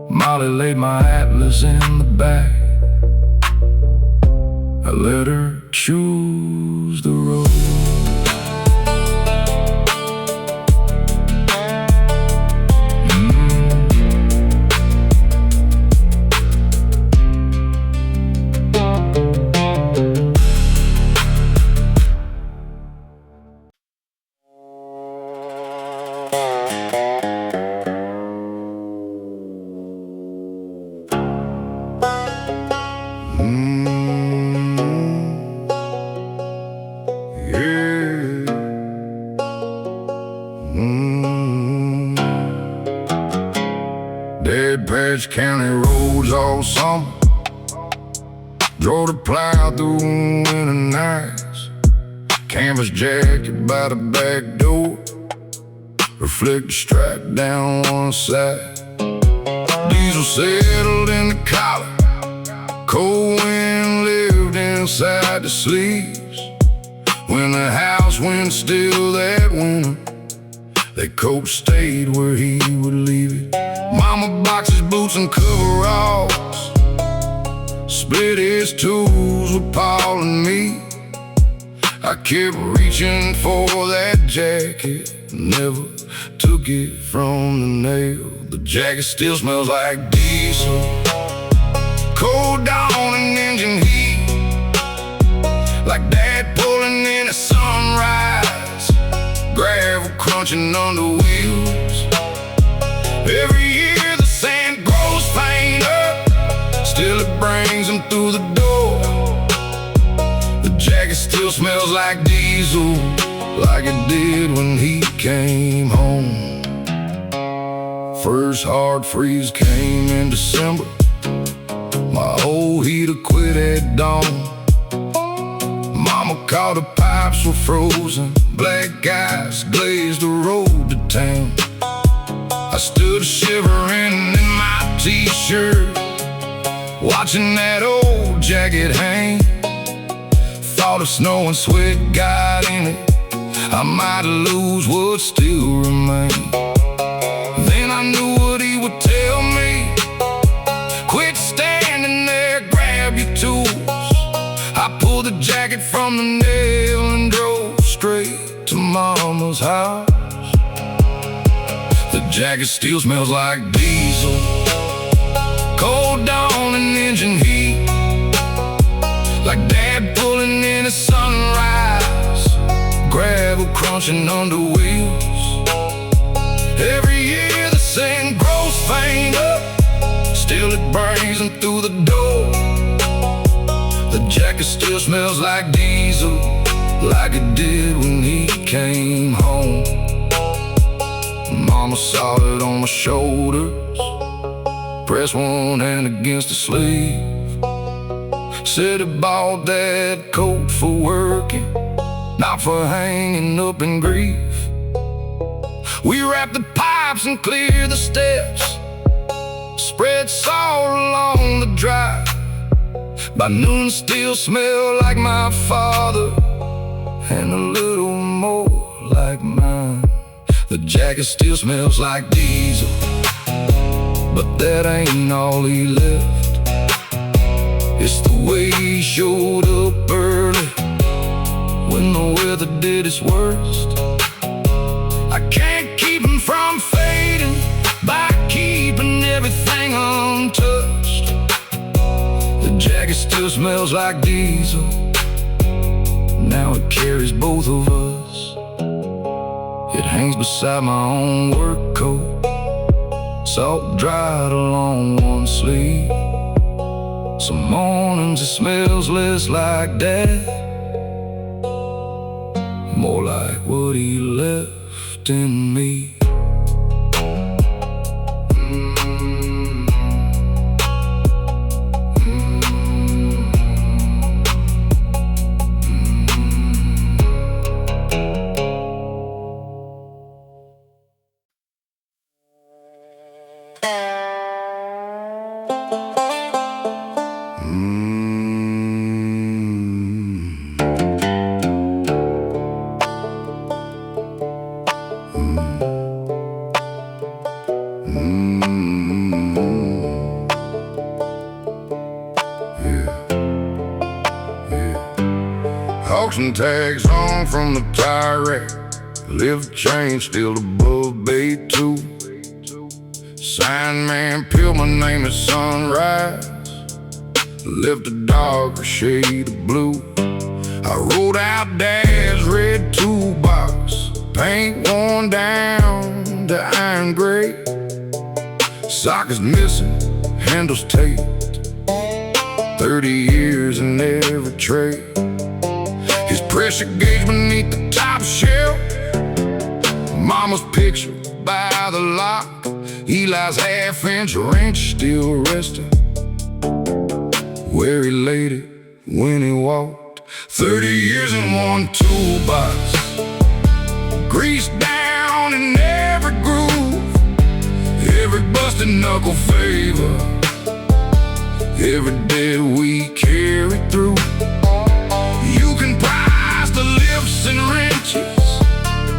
Molly laid my atlas in the back, I let her choose the road. Dead patch county roads all summer, drove the plow through winter nights. Canvas jacket by the back door, reflector strap down one side. Diesel settled in the collar, cold wind lived inside the sleeves. When the house went still that winter, that coat stayed where he would leave it. Mama boxed his boots and coveralls, split his tools with Paul and me. I kept reaching for that jacket, never took it from the nail. The jacket still smells like diesel, cold dawn and engine heat, like Dad pulling in at sunrise, gravel crunching under wheels. Every year the sand grows fainter, still it brings him through the door. The jacket still smells like diesel, like it did when he came home. First hard freeze came in December, my old heater quit at dawn. Mama called the pipes were frozen, black ice glazed the road to town. I stood shivering in my t-shirt, watching that old jacket hang. Thought if snow and sweat got in it, I might lose what still remained. Then I knew what he would tell me: quit standing there, grab your tools. I pulled the jacket from the nail and drove straight to Mama's house. The jacket still smells like diesel, cold dawn and engine heat, like Dad pulling in at sunrise, gravel crunching under wheels. Every year the sand grows fainter, still it brings him through the door. The jacket still smells like diesel, like it did when he came home. Mama saw it on my shoulders, pressed one hand against the sleeve. Said he bought that coat for working, not for hanging up in grief. We wrapped the pipes and cleared the steps, spread salt along the drive. By noon still smelled like my father, and a little more like mine. The jacket still smells like diesel, but that ain't all he left. It's the way he showed up early when the weather did its worst. I can't keep him from fading by keeping everything untouched. The jacket still smells like diesel, now it carries both of us. It hangs beside my own work coat, salt dried along one sleeve. Some mornings it smells less like Dad, more like what he left in me. auction tags hung from the tire rack. Lift chain still above bay 2. Sign man peeled, my name is Sunrise. Left a darker shade of blue. I rolled out Dad's red toolbox, paint worn down to iron gray. Sockets missing, handles taped, 30 years in every tray. His pressure gauge beneath the top shelf, Mama's picture by the lock, Eli's half-inch wrench still resting where he laid it when he walked. 30 years in one toolbox, grease down in every groove, every busted knuckle favor, every dead we carry through. You can price the lifts and wrenches,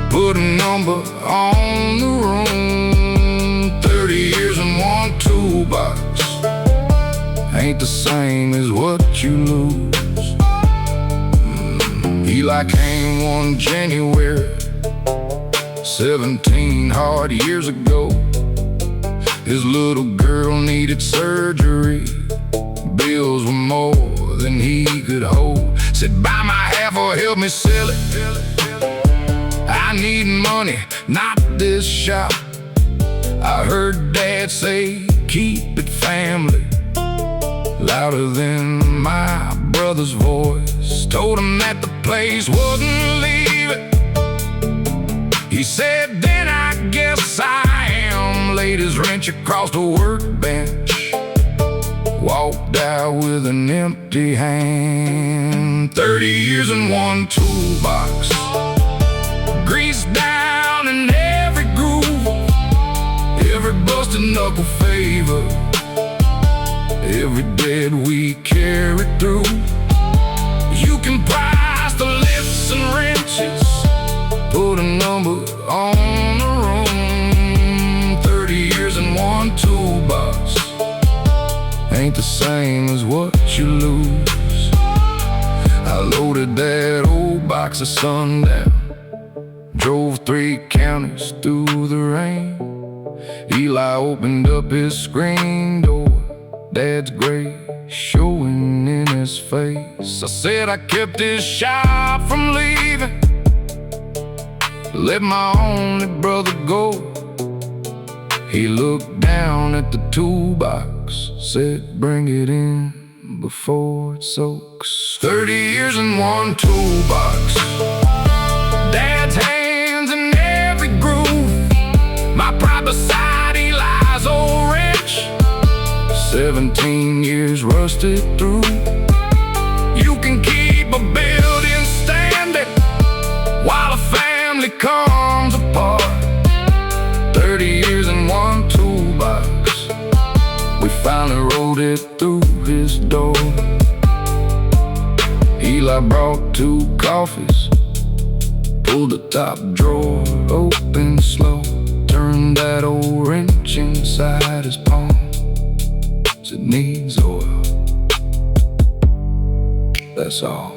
put a number on the room. 30 years in one toolbox ain't the same as what you lose. Eli came one January, 17 hard years ago. His little girl needed surgery, bills were more than he could hold. Said buy my half or help me sell it, I need money, not this shop. I heard Dad say keep it family, louder than my brother's voice. Told him that the place wouldn't leave it. He said then I guess I am. Laid his wrench across the workbench, walked out with an empty hand. 30 years in one toolbox, grease down in every groove, every busted knuckle favor, every dead we carry through. You can price the lifts and wrenches, put a number on the room. 30 years in one toolbox ain't the same as what you lose. I loaded that old box at sundown, drove 3 counties through the rain. Eli opened up his screen door, Dad's gray showing in his face. I said I kept his shop from leaving, let my only brother go. He looked down at the toolbox, said bring it in before it soaks. 30 years in one toolbox, Dad's hands in every groove, my pride beside Eli's old wrench, 17 years rusted through. You can keep a building standing while a family comes apart. 30 years in one toolbox, we finally rolled it through his door. Eli brought 2 coffees, pulled the top drawer open slow, turned that old wrench inside his palm. It needs oil, that's all.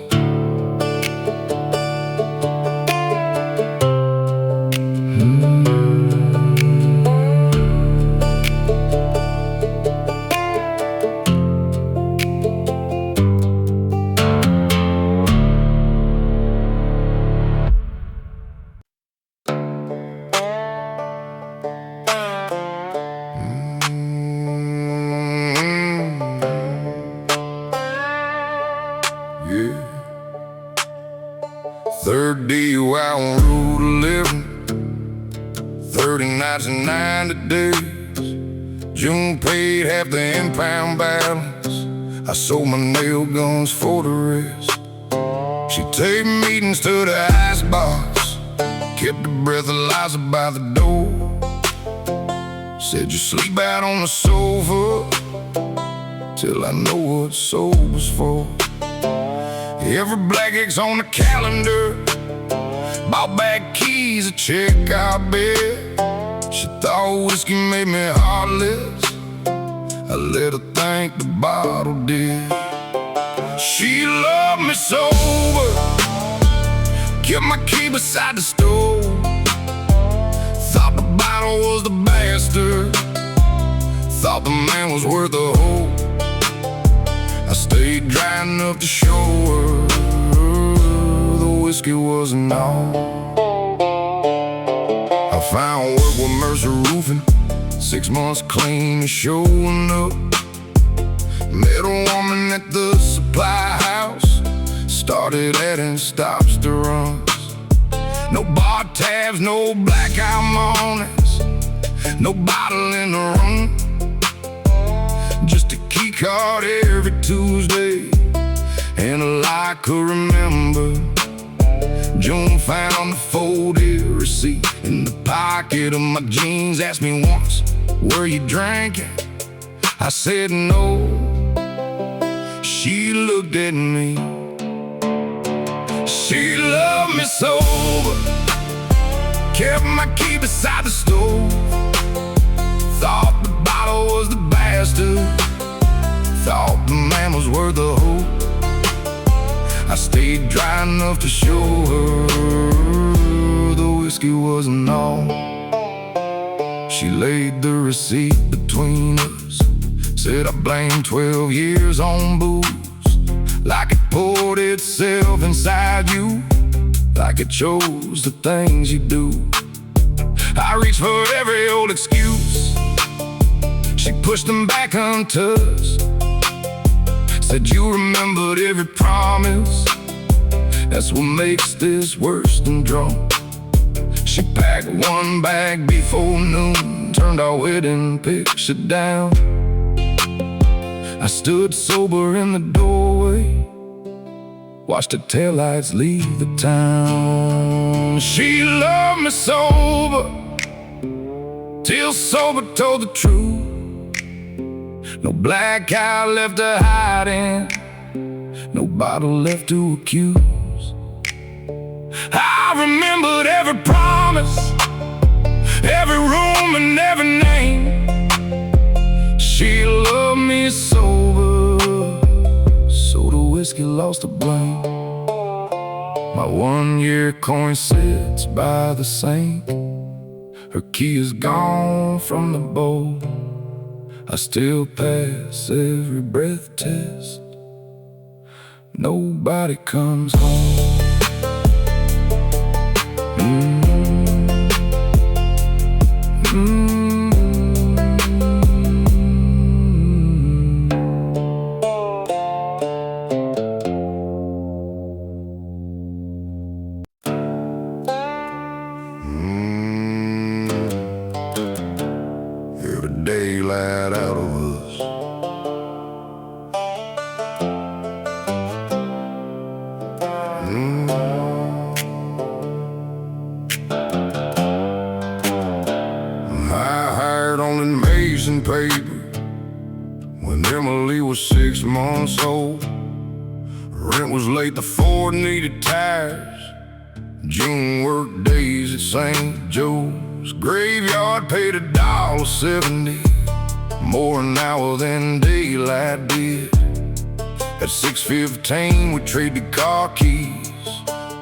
Yeah. 3rd DUI on route 11, 30 nights and 90 days. June paid half the impound balance. I sold my nail guns for the rest. She taped meetings to the icebox, kept her breath Eliza by the door. Said you sleep out on the sofa till I know what sober's for. Every black X on the calendar, bought back keys to check our bed. She thought whiskey made me heartless, I let her think the bottle did. She loved me sober, Kept my key beside the stove. Thought the bottle was the bastard. Thought the man was worth the hope. I stayed dry enough to show her the whiskey wasn't all. I found work with Mercer Roofing, 6 months clean and showing up. Met a woman at the supply house, started adding stops to runs. No bar tabs, no blackout mornings, no bottle in the room. Just a key card every Tuesday, and all I could remember, June found the folded receipt in the pocket of my jeans. Asked me once, were you drinking? I said no. She looked at me. She loved me sober. Kept my key beside the stove. Thought the bottle was the bastard. Thought the man was worth the hope. I stayed dry enough to show her the whiskey wasn't all. She laid the receipt between us, said I blamed 12 years on booze, like it poured itself inside you, like it chose the things you do. I reached for every old excuse, she pushed them back untouched. Said you remembered every promise, that's what makes this worse than drunk. She packed one bag before noon, turned our wedding picture down. I stood sober in the doorway, watched the taillights leave the town. She loved me sober, till sober told the truth. No blackout left to hide in, no bottle left to accuse. I remembered every promise, every room and every name. She loved me sober, so the whiskey lost the blame. My 1-year coin sits by the sink, her key is gone from the bowl. I still pass every breath test, nobody comes home. Every daylight out of us, I hired on an amazing paper when Emily was 6 months old. Rent was late, the Ford needed tires. June worked days at St. Joe's graveyard, paid $1.70, more an hour than daylight did. At 6:15 we traded car keys,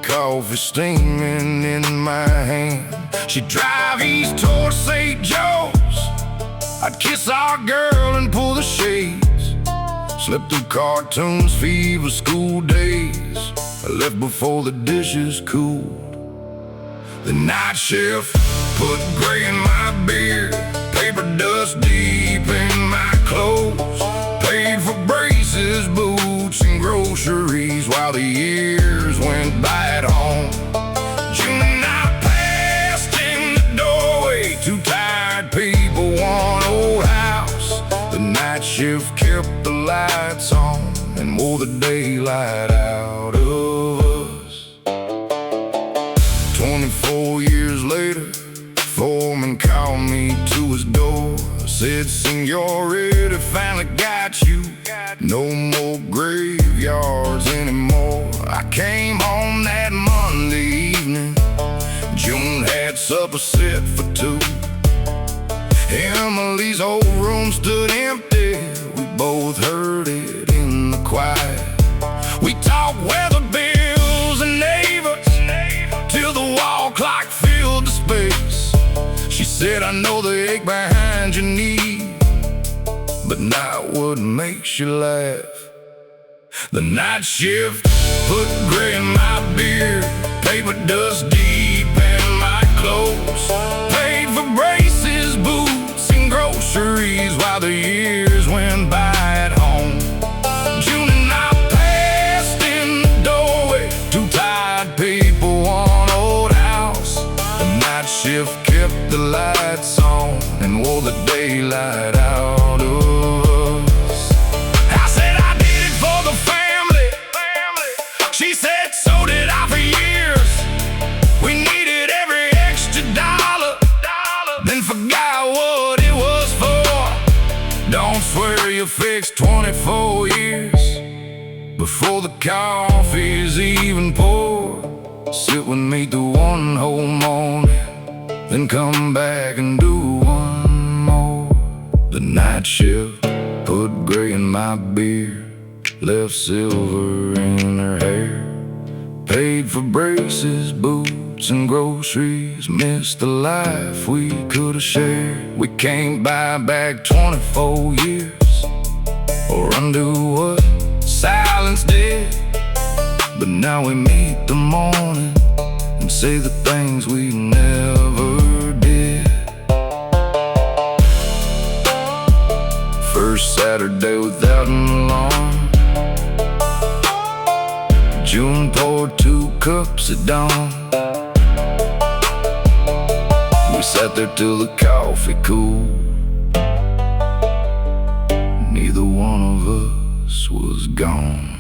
coffee steaming in my hand. She'd drive east towards St. Joe's, I'd kiss our girl and pull the shades. Slept through cartoons, fever, school days. I left before the dishes cooled. The night shift put gray in my beard, paper dust deep in my clothes. Paid for braces, boots, and groceries while the years went by at home. June and I passed in the doorway, 2 tired people, 1 old house. The night shift kept the lights on and wore the daylight out of us. 24 years later, foreman called me to his door. Said, "Senorita, finally got you. No more graveyards anymore." I came home that Monday evening. June had supper set for 2. Emily's old room stood empty. We both heard it in the quiet. We talked weather bills and neighbors, Said I know the ache behind your knee, but not what makes you laugh. The night shift put gray in my beard, paper dust deep in my clothes. Paid for braces, boots, and groceries while the years went by at home. June and I passed in the doorway, two tired people, one old house. The night shift kept the lights on and wore the daylight out of us. I said I did it for the family. She said so did I for years. We needed every extra dollar, then forgot what it was for. Don't swear you fixed 24 years before the coffee's even poured. Sit with me through one whole morning, then come back and do one more. The night shift put gray in my beard, left silver in her hair. Paid for braces, boots, and groceries, missed the life we could have shared. We can't buy back 24 years or undo what silence did, but now we meet the morning and say the things we never did. First Saturday without an alarm, June poured 2 cups of dawn. We sat there till the coffee cooled. Neither one of us was gone.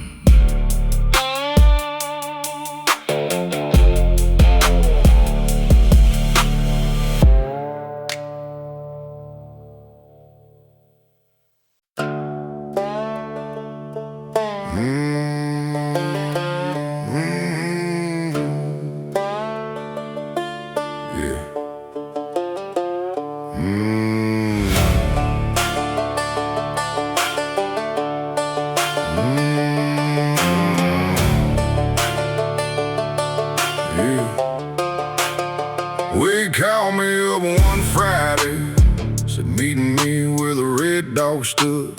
We called me up one Friday, said meeting me where the Red Dog stood.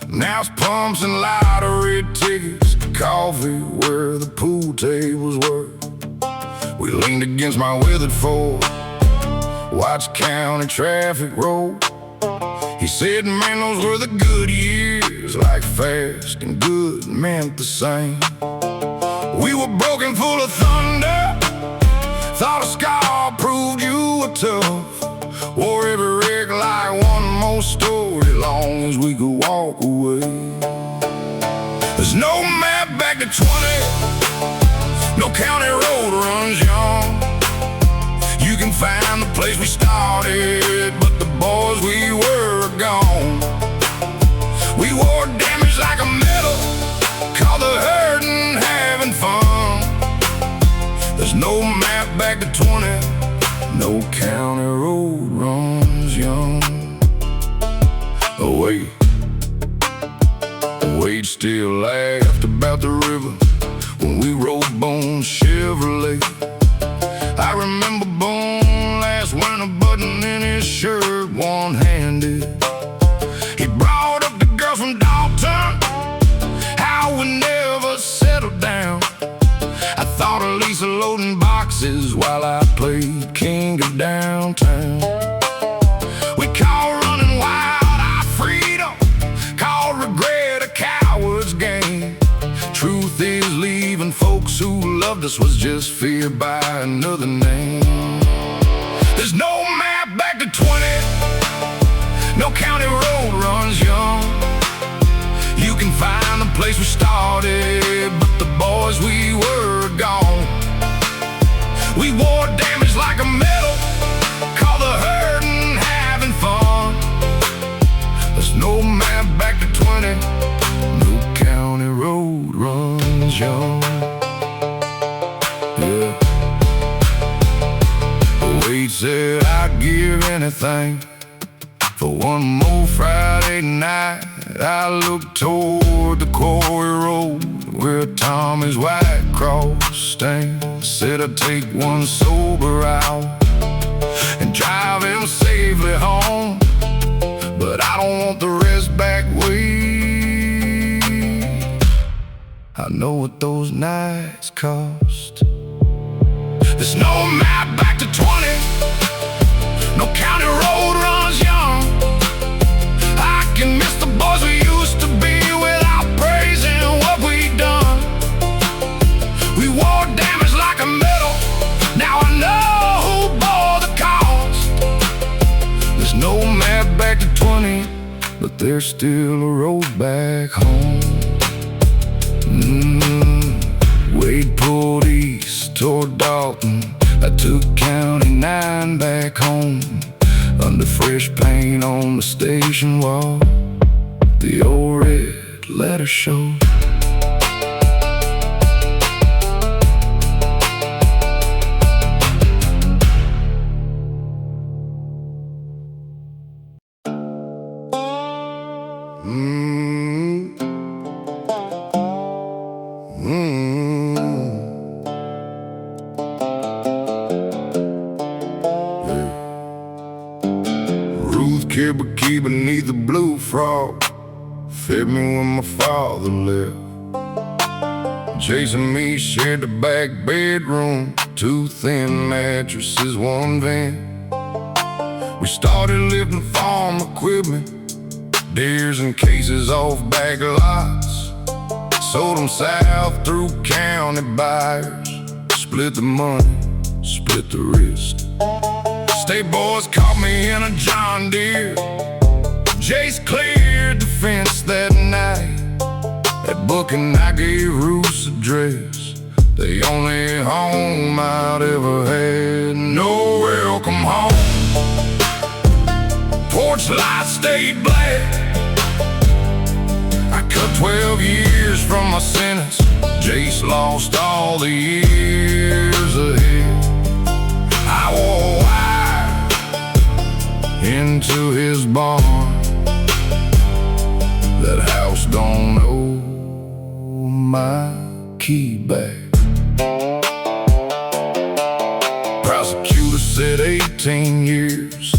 Now it's pumps and lottery tickets, coffee where the pool tables were. We leaned against my weathered Ford, watched county traffic roll. He said, man, those were the good years, like fast and good meant the same. We were broken, full of thunder, thought a scar proved you were tough. Wore every wreck like one more story, long as we could walk away. There's no map back to 20, no county road runs young. You can find the place we started, but the boys we were gone. We wore damage like a medal, called the hurtin' having fun. There's no map back to 20, no county road runs young. Oh wait, Wade still laughed about the river when we rode Bones Chevrolet. I remember Bone last winter, button in his shirt one-handed. He brought up the girls from Dalton, how we never settled down. I thought of Lisa loading boxes while I played King of Downtown. We called running wild our freedom, called regret a coward's game. Truth is, leaving folks who loved us was just fear by another name. There's no map back to 20, no county road runs young. You can find the place we started, but the boys we were gone. We wore damage like a medal, called the hurtin' having fun. There's no map back to 20, no county road runs young. Yeah. Wade said I'd give anything for one more Friday night. I looked toward the quarry road where Tommy's white cross stands. Said I'd take one sober hour and drive him safely home. But I don't want the rest back way. I know what those nights cost. There's no map back to 20, no county road runs young. I can miss the boys we used to be without praising what we done. We wore damage like a medal, now I know who bore the cost. There's no map back to 20, but there's still a road back home. Wade pulled east toward Dalton, I took County 9 back home. Under fresh paint on the station wall, the old red letter showed. Kibbuki beneath the blue frog fed me when my father left. Jason and me shared the back bedroom, 2 thin mattresses, 1 van. We started lifting farm equipment, deers and cases off back lots. Sold them south through county buyers, split the money, split the risk. State boys caught me in a John Deere. Jace cleared the fence that night. At booking I gave Ruth's address, the only home I'd ever had. No welcome home, porch light stayed black. I cut 12 years from my sentence. Jace lost all the years ahead. I wore wire into his barn. That house don't owe my key back. Prosecutor said 18 years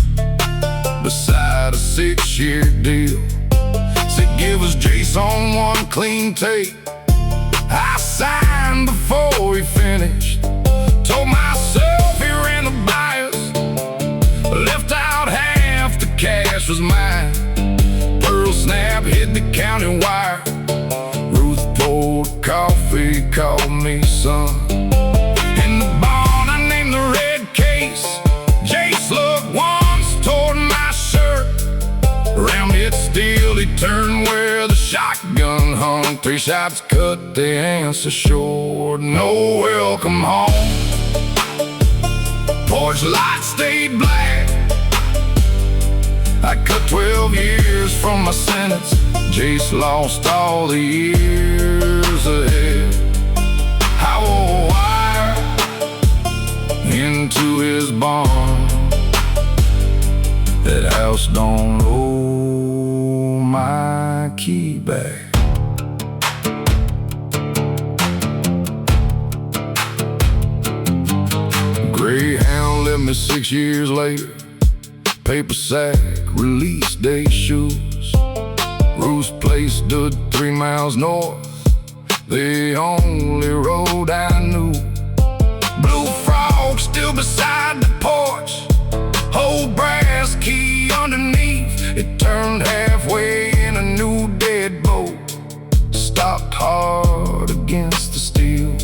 beside a 6-year deal. Said give us Jason 1 clean tape. I signed before he finished. Told myself he ran the bias, left out half the cash was mine. Pearl snap hit the county wire. Ruth poured coffee, called me son. In the barn I named the red case. Jace looked once toward my shirt. Around it steel he turned where the shotgun hung. 3 shots cut the answer short. No welcome home, porch light stayed black. I cut 12 years from my sentence. Jace lost all the years ahead. I wore wire into his barn. That house don't owe my key back. Greyhound left me 6 years later. Paper sack, release day shoes. Ruth's place stood 3 miles north, the only road I knew. Blue frog still beside the porch, old brass key underneath. It turned halfway in a new deadbolt, stopped hard against the steel.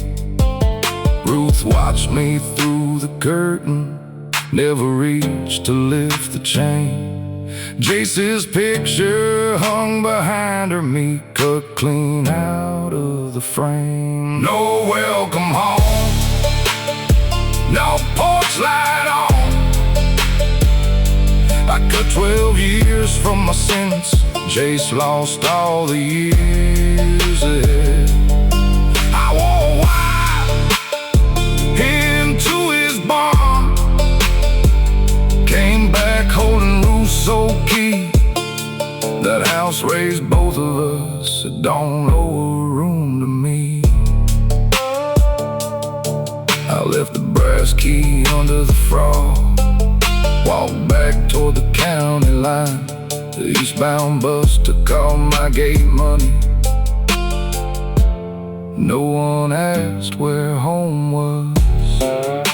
Ruth watched me through the curtain, never reached to lift the chain. Jace's picture hung behind her, me cut clean out of the frame. No welcome home, no porch light on. I cut 12 years from my sentence. Jace lost all the years ahead. I wore wire into his barn, came back holding Ruth's old key. That house raised both of us, it don't owe a room to me. I left the brass key under the frog, Walked back toward the county line. The eastbound bus took all my gate money. No one asked where home was.